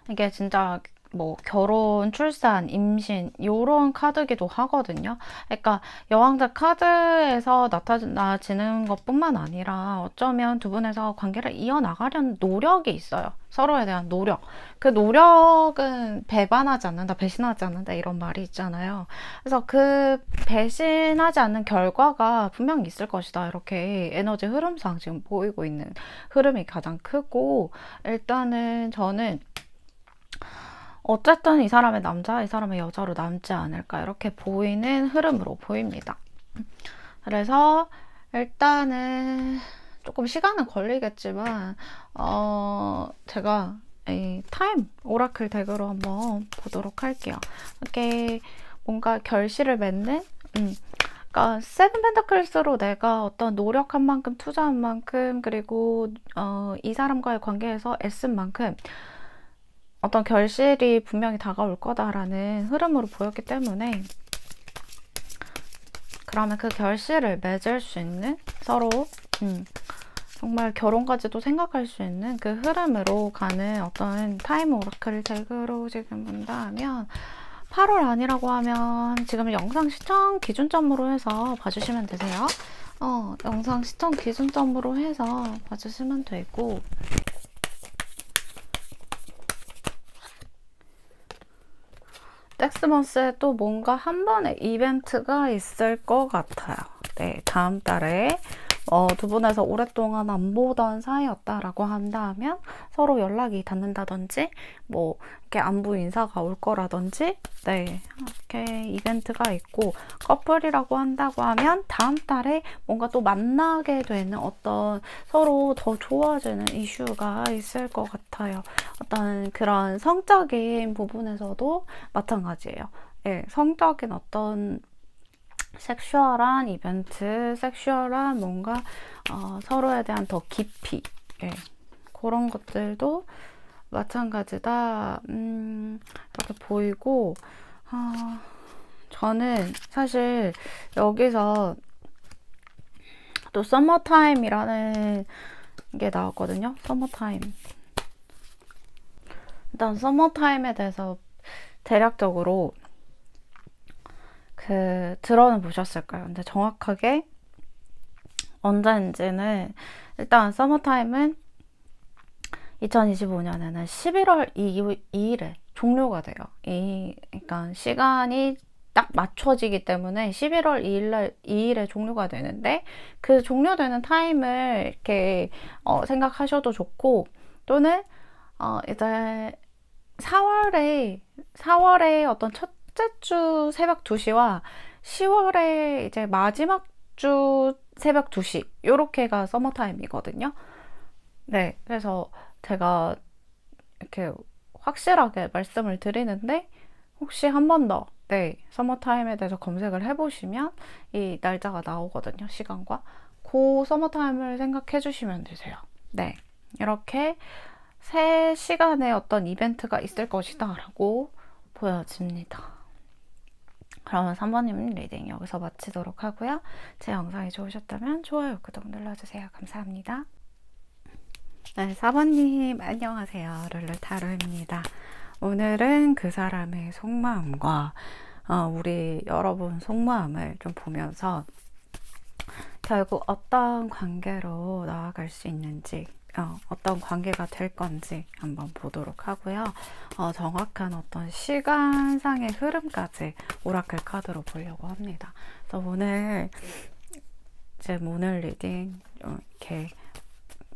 이게 진짜 뭐 결혼, 출산, 임신 요런 카드기도 하거든요. 그러니까 여왕자 카드에서 나타나지는 것뿐만 아니라 어쩌면 두 분에서 관계를 이어나가려는 노력이 있어요. 서로에 대한 노력. 그 노력은 배반하지 않는다, 배신하지 않는다 이런 말이 있잖아요. 그래서 그 배신하지 않는 결과가 분명히 있을 것이다. 이렇게 에너지 흐름상 지금 보이고 있는 흐름이 가장 크고, 일단은 저는 어쨌든 이 사람의 남자, 이 사람의 여자로 남지 않을까 이렇게 보이는 흐름으로 보입니다. 그래서 일단은 조금 시간은 걸리겠지만 제가 이 타임 오라클 덱으로 한번 보도록 할게요. 이렇게 뭔가 결실을 맺는 그러니까 세븐 펜터클스로 내가 어떤 노력한 만큼, 투자한 만큼, 그리고 이 사람과의 관계에서 애쓴 만큼 어떤 결실이 분명히 다가올 거다라는 흐름으로 보였기 때문에, 그러면 그 결실을 맺을 수 있는, 서로 정말 결혼까지도 생각할 수 있는 그 흐름으로 가는 어떤 타임 오라클 덱으로 지금 본다면 8월 아니라고 하면 지금 영상 시청 기준점으로 해서 봐주시면 되세요. 영상 시청 기준점으로 해서 봐주시면 되고, 넥스먼스에 또 뭔가 한 번의 이벤트가 있을 것 같아요. 네, 다음 달에 두 분에서 오랫동안 안 보던 사이였다라고 한다면 서로 연락이 닿는다든지 뭐 이렇게 안부 인사가 올 거라든지, 네, 이렇게 이벤트가 있고, 커플이라고 한다고 하면 다음 달에 뭔가 또 만나게 되는 어떤 서로 더 좋아지는 이슈가 있을 것 같아요. 어떤 그런 성적인 부분에서도 마찬가지예요. 네, 성적인 어떤 섹슈얼한 이벤트, 섹슈얼한 뭔가 서로에 대한 더 깊이, 예, 그런 것들도 마찬가지다. 이렇게 보이고, 아, 저는 사실 여기서 또 서머타임이라는 게 나왔거든요. 서머타임. 일단 서머타임에 대해서 대략적으로 들어는 보셨을까요? 근데 정확하게 언제인지는, 일단 서머타임은 2025년에는 11월 2일에 종료가 돼요. 그러니까 시간이 딱 맞춰지기 때문에 11월 2일에 종료가 되는데, 그 종료되는 타임을 이렇게 생각하셔도 좋고, 또는 이제 4월에 어떤 첫째 주 새벽 2시와 10월에 이제 마지막 주 새벽 2시, 요렇게가 서머타임이거든요. 네, 그래서 제가 이렇게 확실하게 말씀을 드리는데, 혹시 한 번 더, 네, 서머타임에 대해서 검색을 해보시면 이 날짜가 나오거든요, 시간과. 그 서머타임을 생각해 주시면 되세요. 네, 이렇게 새 시간에 어떤 이벤트가 있을 것이다 라고 보여집니다. 그러면 3번님 리딩 여기서 마치도록 하고요. 제 영상이 좋으셨다면 좋아요, 구독 눌러주세요. 감사합니다. 네, 4번님 안녕하세요. 룰루타로입니다. 오늘은 그 사람의 속마음과 우리 여러분 속마음을 좀 보면서 결국 어떤 관계로 나아갈 수 있는지, 어떤 관계가 될 건지 한번 보도록 하고요. 정확한 어떤 시간상의 흐름까지 오라클 카드로 보려고 합니다. 그래서 오늘 제 오늘 리딩 이렇게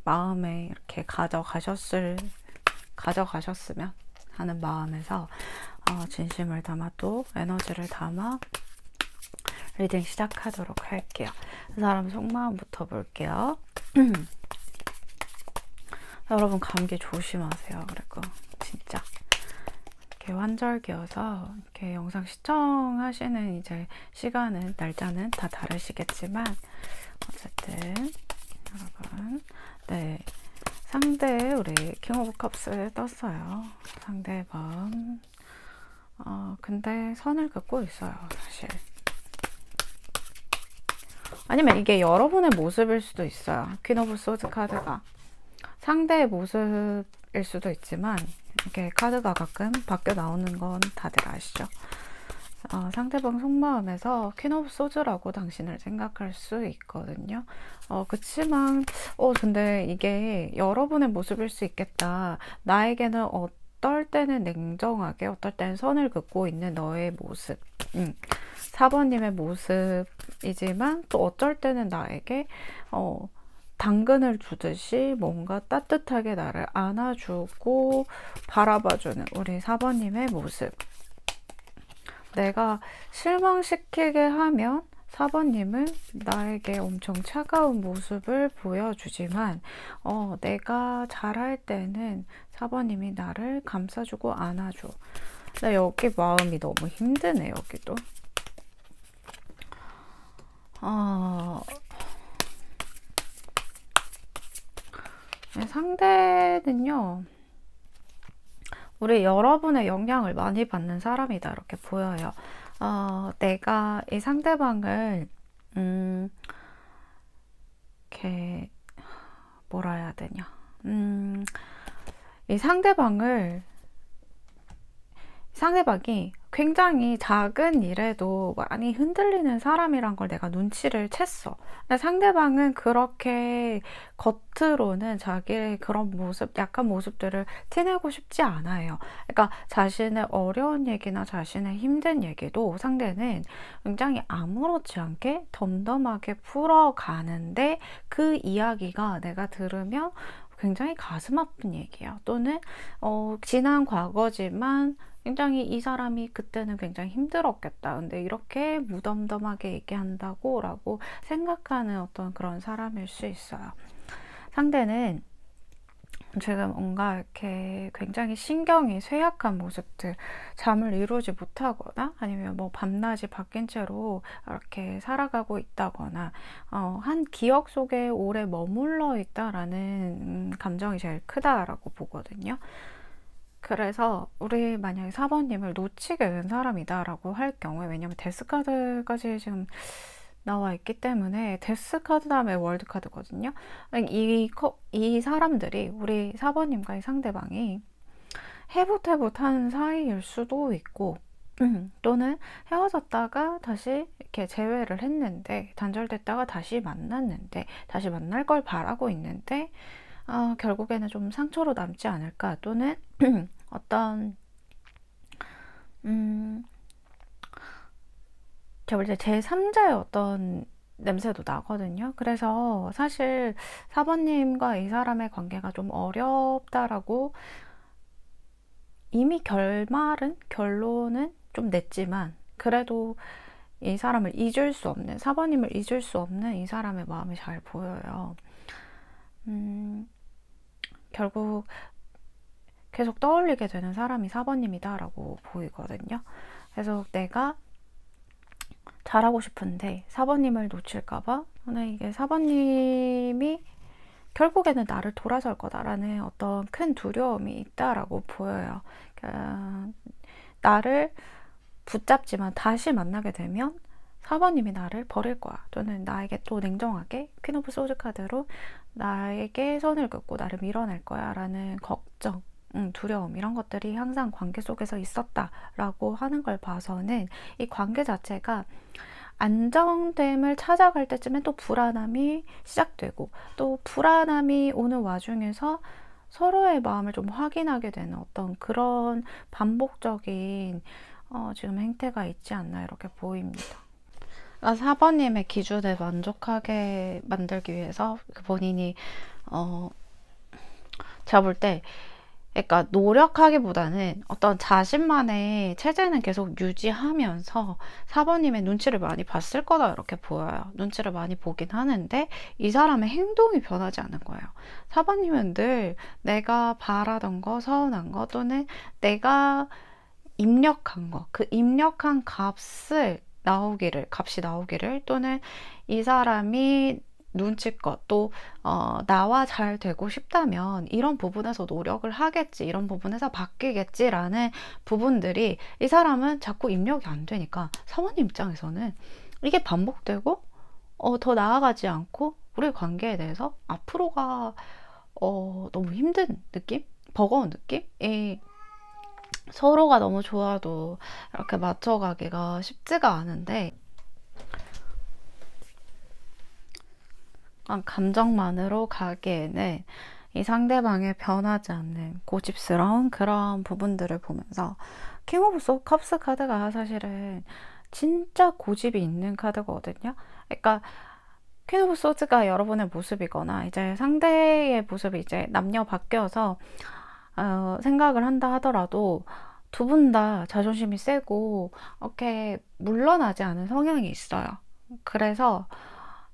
마음에 이렇게 가져가셨으면 하는 마음에서 진심을 담아 또 에너지를 담아 리딩 시작하도록 할게요. 그 사람 속마음부터 볼게요. 여러분 감기 조심하세요. 그리고 진짜 이렇게 환절기여서 이렇게 영상 시청하시는 이제 시간은, 날짜는 다 다르시겠지만 어쨌든 여러분, 네, 상대 우리 킹 오브 컵스 떴어요. 상대의 마음. 근데 선을 긋고 있어요, 사실. 아니면 이게 여러분의 모습일 수도 있어요. 퀸 오브 소드 카드가 상대의 모습일 수도 있지만, 이렇게 카드가 가끔 바뀌어 나오는 건 다들 아시죠? 상대방 속마음에서 퀸 오브 소즈라고 당신을 생각할 수 있거든요. 그치만 근데 이게 여러분의 모습일 수 있겠다. 나에게는 어떨 때는 냉정하게, 어떨 때는 선을 긋고 있는 너의 모습, 4번님의 모습이지만 또 어쩔 때는 나에게 당근을 주듯이 뭔가 따뜻하게 나를 안아주고 바라봐주는 우리 4번님의 모습. 내가 실망시키게 하면 4번님은 나에게 엄청 차가운 모습을 보여주지만 내가 잘할 때는 4번님이 나를 감싸주고 안아줘. 근데 여기 마음이 너무 힘드네. 여기도 상대는요, 우리 여러분의 영향을 많이 받는 사람이다, 이렇게 보여요. 내가 이 상대방을 이렇게 뭐라 해야 되냐, 이 상대방이 굉장히 작은 일에도 많이 흔들리는 사람이란 걸 내가 눈치를 챘어. 근데 상대방은 그렇게 겉으로는 자기의 그런 모습, 약한 모습들을 티내고 싶지 않아요. 그러니까 자신의 어려운 얘기나 자신의 힘든 얘기도 상대는 굉장히 아무렇지 않게 덤덤하게 풀어가는데, 그 이야기가 내가 들으면 굉장히 가슴 아픈 얘기야. 또는 지난 과거지만 굉장히 이 사람이 그때는 굉장히 힘들었겠다. 근데 이렇게 무덤덤하게 얘기한다고 라고 생각하는 어떤 그런 사람일 수 있어요. 상대는 지금 뭔가 이렇게 굉장히 신경이 쇠약한 모습들, 잠을 이루지 못하거나 아니면 뭐 밤낮이 바뀐 채로 이렇게 살아가고 있다거나 한 기억 속에 오래 머물러 있다라는 감정이 제일 크다라고 보거든요. 그래서 우리 만약에 4번님을 놓치게 된 사람이다라고 할 경우에, 왜냐면 데스카드까지 지금 나와 있기 때문에 데스카드 다음에 월드카드거든요. 이 사람들이 우리 4번님과 이 상대방이 해붓해붓한 사이일 수도 있고, 또는 헤어졌다가 다시 이렇게 재회를 했는데, 단절됐다가 다시 만났는데, 다시 만날 걸 바라고 있는데, 결국에는 좀 상처로 남지 않을까, 또는 어떤 제가 볼 때 제3자의 어떤 냄새도 나거든요. 그래서 사실 4번님과 이 사람의 관계가 좀 어렵다라고 이미 결론은 좀 냈지만, 그래도 이 사람을 잊을 수 없는, 4번님을 잊을 수 없는 이 사람의 마음이 잘 보여요. 결국 계속 떠올리게 되는 사람이 4번님이다 라고 보이거든요. 그래서 내가 잘하고 싶은데 4번님을 놓칠까봐, 이게 4번님이 결국에는 나를 돌아설 거다라는 어떤 큰 두려움이 있다라고 보여요. 나를 붙잡지만 다시 만나게 되면 4번님이 나를 버릴 거야. 또는 나에게 또 냉정하게 퀸 오브 소드 카드로 나에게 선을 긋고 나를 밀어낼 거야 라는 걱정, 두려움, 이런 것들이 항상 관계 속에서 있었다라고 하는 걸 봐서는 이 관계 자체가 안정됨을 찾아갈 때쯤엔 또 불안함이 시작되고, 또 불안함이 오는 와중에서 서로의 마음을 좀 확인하게 되는 어떤 그런 반복적인 지금 행태가 있지 않나 이렇게 보입니다. 4번님의 기준에 만족하게 만들기 위해서 본인이 제가 볼 때 그러니까 노력하기보다는 어떤 자신만의 체제는 계속 유지하면서 4번님의 눈치를 많이 봤을 거다 이렇게 보여요. 눈치를 많이 보긴 하는데 이 사람의 행동이 변하지 않는 거예요. 4번님은 늘 내가 바라던 거, 서운한 거, 또는 내가 입력한 거, 그 입력한 값이 나오기를, 또는 이 사람이 눈치껏 또 나와 잘 되고 싶다면 이런 부분에서 노력을 하겠지, 이런 부분에서 바뀌겠지라는 부분들이, 이 사람은 자꾸 입력이 안 되니까 4번님 입장에서는 이게 반복되고 더 나아가지 않고 우리 관계에 대해서 앞으로가 너무 힘든 느낌? 버거운 느낌? 서로가 너무 좋아도 이렇게 맞춰가기가 쉽지가 않은데, 감정만으로 가기에는 이 상대방의 변하지 않는 고집스러운 그런 부분들을 보면서, 킹 오브 컵스 카드가 사실은 진짜 고집이 있는 카드거든요. 그러니까 퀸 오브 소드가 여러분의 모습이거나 이제 상대의 모습이 이제 남녀 바뀌어서 생각을 한다 하더라도 두 분 다 자존심이 세고 이렇게 물러나지 않은 성향이 있어요. 그래서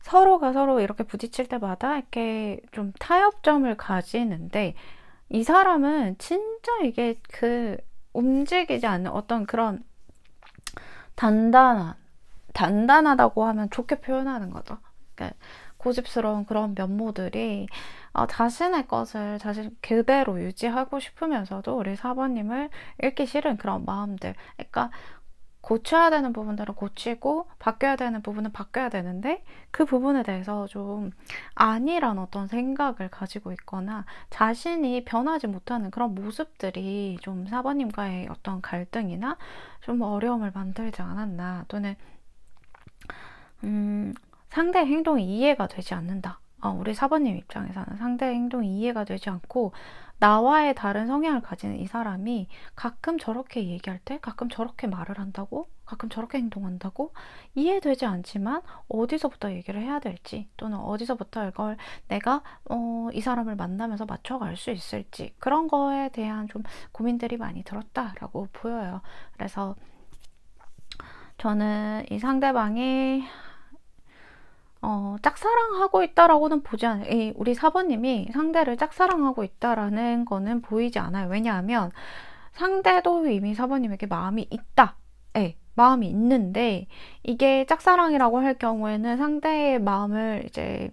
서로가 서로 이렇게 부딪힐 때마다 이렇게 좀 타협점을 가지는데, 이 사람은 진짜 이게 움직이지 않는 어떤 그런 단단하다고 하면 좋게 표현하는 거죠. 그러니까 고집스러운 그런 면모들이 자신의 것을 자신 그대로 유지하고 싶으면서도 우리 4번님을 잃기 싫은 그런 마음들, 그러니까 고쳐야 되는 부분들은 고치고 바뀌어야 되는 부분은 바뀌어야 되는데, 그 부분에 대해서 좀 아니란 어떤 생각을 가지고 있거나 자신이 변하지 못하는 그런 모습들이 좀 4번님과의 어떤 갈등이나 좀 어려움을 만들지 않았나, 또는 상대의 행동이 이해가 되지 않는다. 우리 4번님 입장에서는 상대의 행동이 이해가 되지 않고, 나와의 다른 성향을 가진 이 사람이 가끔 저렇게 얘기할 때, 가끔 저렇게 말을 한다고, 가끔 저렇게 행동한다고 이해되지 않지만 어디서부터 얘기를 해야 될지, 또는 어디서부터 이걸 내가 이 사람을 만나면서 맞춰갈 수 있을지, 그런 거에 대한 좀 고민들이 많이 들었다라고 보여요. 그래서 저는 이 상대방이 짝사랑하고 있다라고는 보지 않아요. 우리 4번님이 상대를 짝사랑하고 있다라는 거는 보이지 않아요. 왜냐하면 상대도 이미 4번님에게 마음이 있다. 마음이 있는데, 이게 짝사랑이라고 할 경우에는 상대의 마음을 이제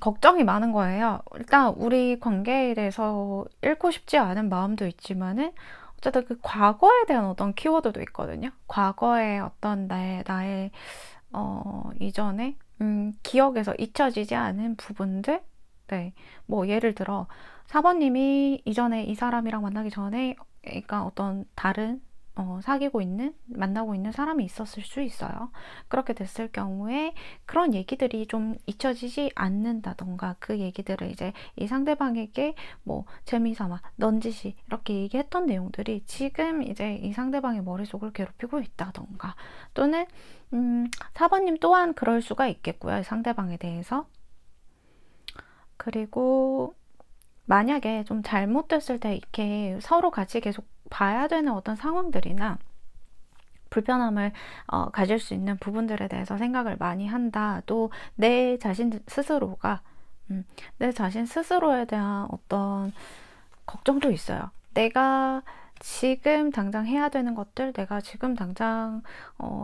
걱정이 많은 거예요. 일단 우리 관계에 대해서 잃고 싶지 않은 마음도 있지만은 어쨌든 그 과거에 대한 어떤 키워드도 있거든요. 과거에 어떤 나의 이전에 기억에서 잊혀지지 않은 부분들. 네, 뭐 예를 들어 4번님이 이전에 이 사람이랑 만나기 전에 그러니까 어떤 다른 사귀고 있는, 만나고 있는 사람이 있었을 수 있어요. 그렇게 됐을 경우에 그런 얘기들이 좀 잊혀지지 않는다던가, 그 얘기들을 이제 이 상대방에게 뭐 재미삼아, 넌지시 이렇게 얘기했던 내용들이 지금 이제 이 상대방의 머릿속을 괴롭히고 있다던가, 또는 4번님 또한 그럴 수가 있겠고요. 상대방에 대해서. 그리고 만약에 좀 잘못됐을 때 이렇게 서로 같이 계속 봐야 되는 어떤 상황들이나 불편함을 가질 수 있는 부분들에 대해서 생각을 많이 한다. 또 내 자신 스스로가 내 자신 스스로에 대한 어떤 걱정도 있어요. 내가 지금 당장 해야 되는 것들, 내가 지금 당장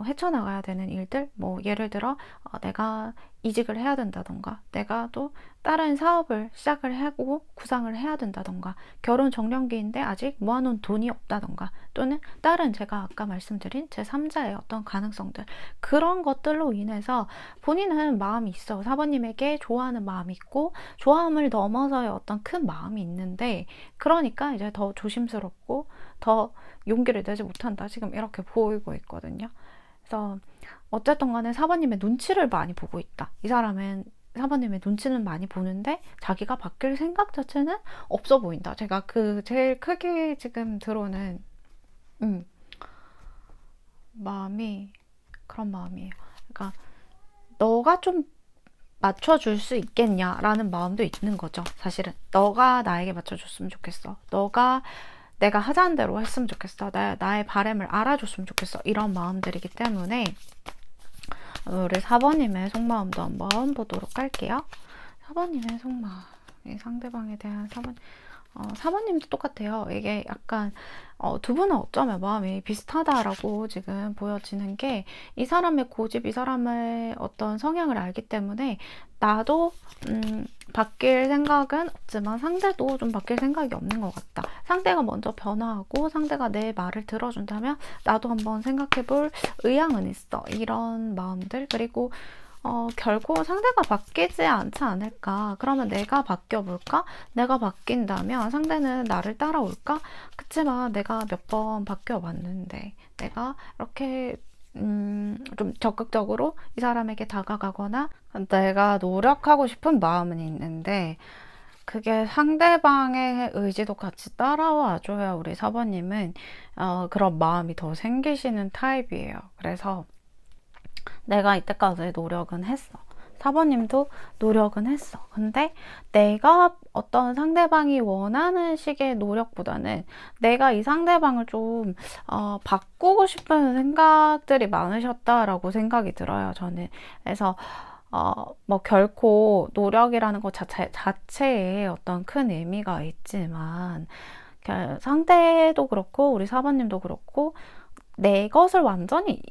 헤쳐나가야 되는 일들, 뭐 예를 들어 내가 이직을 해야 된다던가, 내가 또 다른 사업을 시작을 하고 구상을 해야 된다던가, 결혼 정년기인데 아직 모아놓은 돈이 없다던가, 또는 다른 제가 아까 말씀드린 제3자의 어떤 가능성들, 그런 것들로 인해서 본인은 마음이 있어. 4번님에게 좋아하는 마음이 있고, 좋아함을 넘어서의 어떤 큰 마음이 있는데, 그러니까 이제 더 조심스럽고 더 용기를 내지 못한다, 지금 이렇게 보이고 있거든요. 그래서 어쨌든 간에 4번님의 눈치를 많이 보고 있다. 이 사람은 4번님의 눈치는 많이 보는데 자기가 바뀔 생각 자체는 없어 보인다. 제가 그 제일 크게 지금 들어오는 마음이 그런 마음이에요. 그러니까 너가 좀 맞춰줄 수 있겠냐라는 마음도 있는 거죠. 사실은 너가 나에게 맞춰줬으면 좋겠어. 너가 내가 하자는 대로 했으면 좋겠어. 나의 바람을 알아줬으면 좋겠어. 이런 마음들이기 때문에 우리 4번님의 속마음도 한번 보도록 할게요. 4번님의 속마음, 상대방에 대한 4번님도 똑같아요. 이게 약간 두 분은 어쩌면 마음이 비슷하다라고 지금 보여지는 게, 이 사람의 고집, 이 사람의 어떤 성향을 알기 때문에 나도 바뀔 생각은 없지만 상대도 좀 바뀔 생각이 없는 것 같다. 상대가 먼저 변화하고 상대가 내 말을 들어준다면 나도 한번 생각해볼 의향은 있어. 이런 마음들. 그리고 결국 상대가 바뀌지 않지 않을까? 그러면 내가 바뀌어볼까? 내가 바뀐다면 상대는 나를 따라올까? 그치만 내가 몇 번 바뀌어봤는데, 내가 이렇게 좀 적극적으로 이 사람에게 다가가거나 내가 노력하고 싶은 마음은 있는데, 그게 상대방의 의지도 같이 따라와줘야 우리 4번님은 그런 마음이 더 생기시는 타입이에요. 그래서 내가 이때까지 노력은 했어. 4번님도 노력은 했어. 근데 내가 어떤 상대방이 원하는 식의 노력보다는 내가 이 상대방을 좀 바꾸고 싶은 생각들이 많으셨다라고 생각이 들어요, 저는. 그래서 뭐 결코 노력이라는 것 자체에 어떤 큰 의미가 있지만, 상대도 그렇고 우리 4번님도 그렇고 내 것을 완전히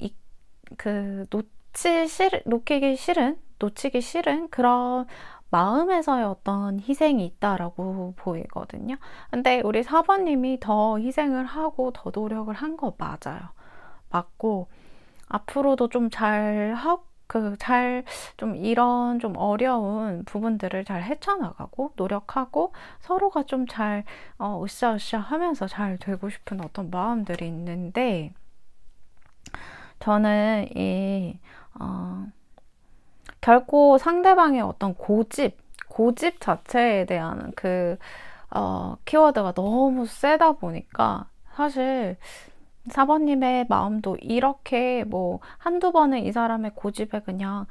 놓치기 싫은 그런 마음에서의 어떤 희생이 있다라고 보이거든요. 근데 우리 4번님이 더 희생을 하고 더 노력을 한 거 맞아요. 맞고, 앞으로도 좀 좀 이런 좀 어려운 부분들을 잘 헤쳐나가고 노력하고 서로가 좀 잘 으쌰으쌰 하면서 잘 되고 싶은 어떤 마음들이 있는데, 저는 결코 상대방의 어떤 고집 자체에 대한 키워드가 너무 세다 보니까, 사실 4번님의 마음도 이렇게 뭐 한두 번은 이 사람의 고집에 그냥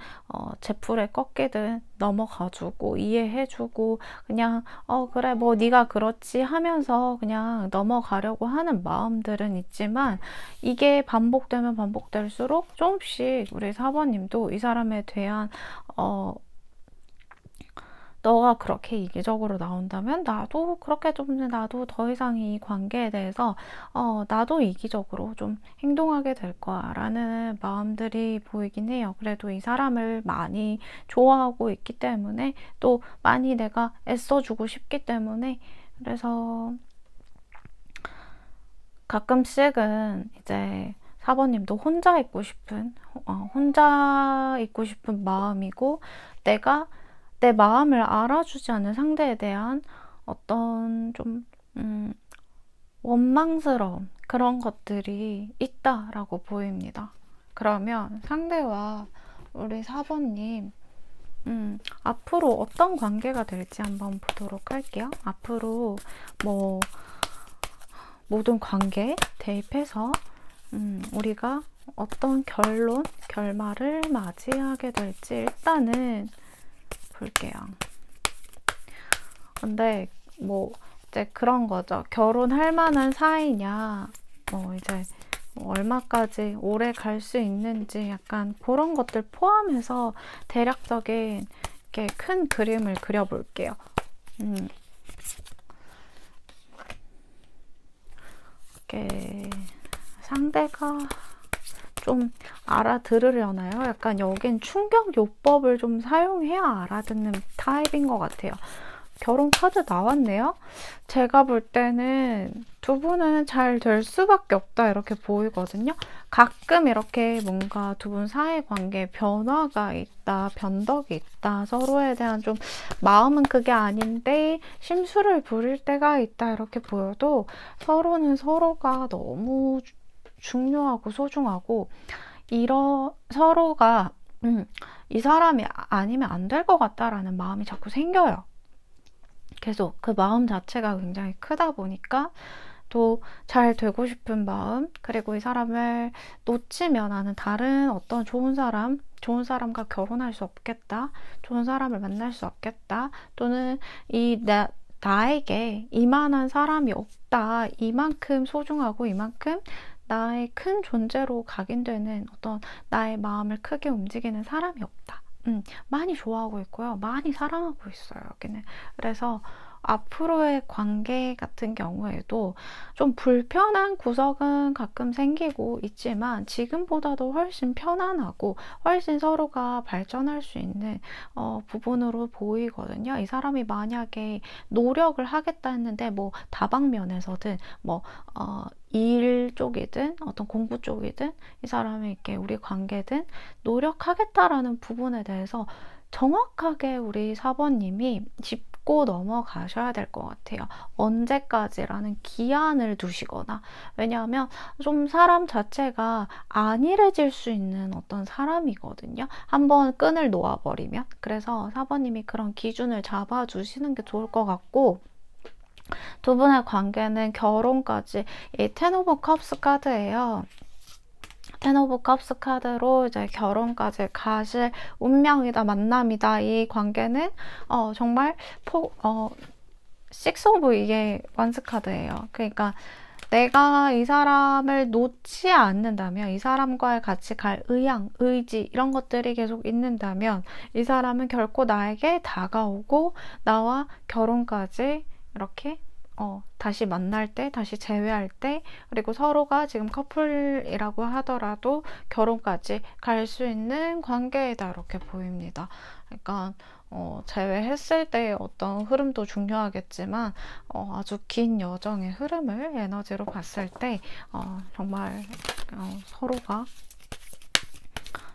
제풀에 꺾이든 넘어가주고 이해해주고 그냥 그래 뭐 네가 그렇지 하면서 그냥 넘어가려고 하는 마음들은 있지만, 이게 반복되면 반복될수록 조금씩 우리 4번님도 이 사람에 대한 너가 그렇게 이기적으로 나온다면 나도 그렇게 좀 나도 더 이상 이 관계에 대해서 나도 이기적으로 좀 행동하게 될 거야 라는 마음들이 보이긴 해요. 그래도 이 사람을 많이 좋아하고 있기 때문에 또 많이 내가 애써주고 싶기 때문에 그래서 가끔씩은 이제 4번님도 혼자 있고 싶은 마음이고 내가 내 마음을 알아주지 않는 상대에 대한 어떤 좀 원망스러움 그런 것들이 있다라고 보입니다. 그러면 상대와 우리 4번님 앞으로 어떤 관계가 될지 한번 보도록 할게요. 앞으로 뭐 모든 관계에 대입해서 우리가 어떤 결말을 맞이하게 될지 일단은 볼게요. 근데 뭐 이제 그런 거죠. 결혼할 만한 사이냐, 이제 얼마까지 오래 갈 수 있는지 약간 그런 것들 포함해서 대략적인 이렇게 큰 그림을 그려볼게요. 이렇게 상대가 좀 알아들으려나요? 약간 여긴 충격 요법을 좀 사용해야 알아듣는 타입인 것 같아요. 결혼 카드 나왔네요? 제가 볼 때는 두 분은 잘 될 수밖에 없다 이렇게 보이거든요. 가끔 이렇게 뭔가 두 분 사이 관계에 변화가 있다, 변덕이 있다, 서로에 대한 좀 마음은 그게 아닌데 심술을 부릴 때가 있다 이렇게 보여도 서로는 서로가 너무 중요하고 소중하고 서로가 이 사람이 아니면 안 될 것 같다라는 마음이 자꾸 생겨요. 계속 그 마음 자체가 굉장히 크다 보니까 또 잘 되고 싶은 마음 그리고 이 사람을 놓치면 나는 다른 어떤 좋은 사람과 결혼할 수 없겠다, 좋은 사람을 만날 수 없겠다, 또는 나에게 이만한 사람이 없다, 이만큼 소중하고 이만큼 나의 큰 존재로 각인되는 어떤 나의 마음을 크게 움직이는 사람이 없다. 많이 좋아하고 있고요. 많이 사랑하고 있어요, 여기는. 그래서 앞으로의 관계 같은 경우에도 좀 불편한 구석은 가끔 생기고 있지만 지금보다도 훨씬 편안하고 훨씬 서로가 발전할 수 있는 부분으로 보이거든요. 이 사람이 만약에 노력을 하겠다 했는데 뭐 다방면에서든 일 쪽이든 어떤 공부 쪽이든 이 사람이 이렇게 우리 관계든 노력하겠다라는 부분에 대해서 정확하게 우리 4번님이 짚고 넘어가셔야 될 것 같아요. 언제까지라는 기한을 두시거나, 왜냐하면 좀 사람 자체가 안일해질 수 있는 어떤 사람이거든요. 한번 끈을 놓아버리면. 그래서 4번님이 그런 기준을 잡아주시는 게 좋을 것 같고, 두 분의 관계는 결혼까지, 이 텐 오브 컵스 카드예요. 텐 오브 컵스 카드로 이제 결혼까지 가실 운명이다, 만남이다. 이 관계는 정말 식스 오브 이게 완스 카드예요. 그러니까 내가 이 사람을 놓지 않는다면, 이 사람과의 같이 갈 의향, 의지 이런 것들이 계속 있는다면 이 사람은 결코 나에게 다가오고 나와 결혼까지 이렇게 다시 만날 때, 다시 재회할 때, 그리고 서로가 지금 커플이라고 하더라도 결혼까지 갈 수 있는 관계이다 이렇게 보입니다. 그러니까 재회했을 때 어떤 흐름도 중요하겠지만 아주 긴 여정의 흐름을 에너지로 봤을 때 정말 서로가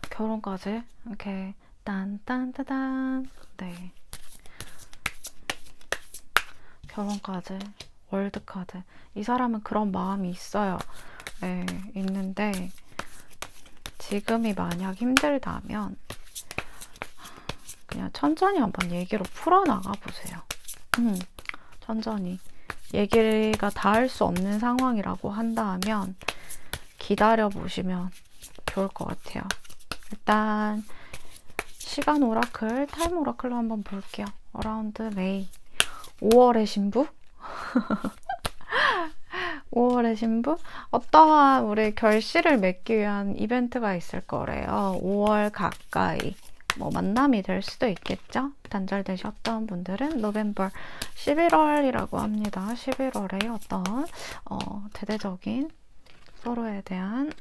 결혼까지 이렇게 딴딴따단 네. 결혼까지 월드카드. 이 사람은 그런 마음이 있어요. 네, 있는데 지금이 만약 힘들다면 그냥 천천히 한번 얘기로 풀어나가 보세요. 천천히. 얘기가 닿을 수 없는 상황이라고 한다면 기다려 보시면 좋을 것 같아요. 일단 시간 오라클, 타임 오라클로 한번 볼게요. 어라운드 메이. 5월의 신부? 5월의 신부? 어떠한 우리 결실을 맺기 위한 이벤트가 있을 거래요. 5월 가까이. 뭐 만남이 될 수도 있겠죠. 단절되셨던 분들은 November 11월이라고 합니다. 11월에 어떤 대대적인 서로에 대한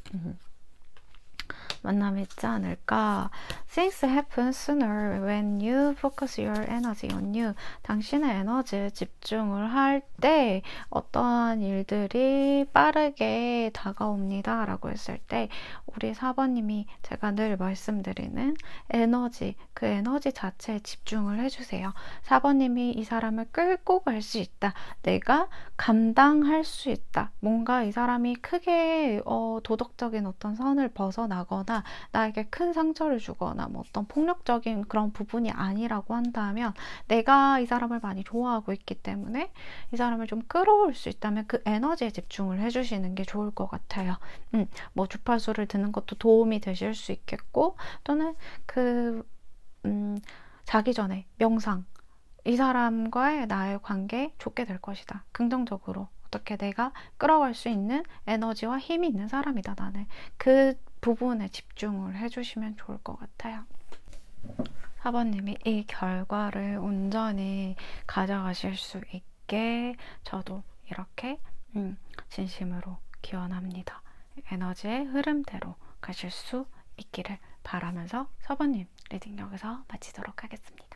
만남이 있지 않을까. Things happen sooner when you focus your energy on you. 당신의 에너지에 집중을 할 때 어떠한 일들이 빠르게 다가옵니다 라고 했을 때 우리 4번님이 제가 늘 말씀드리는 에너지, 그 에너지 자체에 집중을 해주세요. 4번님이 이 사람을 끌고 갈 수 있다. 내가 감당할 수 있다. 뭔가 이 사람이 크게 도덕적인 어떤 선을 벗어나거나 나에게 큰 상처를 주거나 뭐 어떤 폭력적인 그런 부분이 아니라고 한다면 내가 이 사람을 많이 좋아하고 있기 때문에 이 사람을 좀 끌어올 수 있다면 그 에너지에 집중을 해주시는 게 좋을 것 같아요. 뭐 주파수를 듣는 것도 도움이 되실 수 있겠고 또는 자기 전에 명상, 이 사람과의 나의 관계 좋게 될 것이다. 긍정적으로 어떻게 내가 끌어갈 수 있는 에너지와 힘이 있는 사람이다. 나는 그 부분에 집중을 해주시면 좋을 것 같아요. 4번님이 이 결과를 온전히 가져가실 수 있게 저도 이렇게 진심으로 기원합니다. 에너지의 흐름대로 가실 수 있기를 바라면서 4번님 리딩 여기서 마치도록 하겠습니다.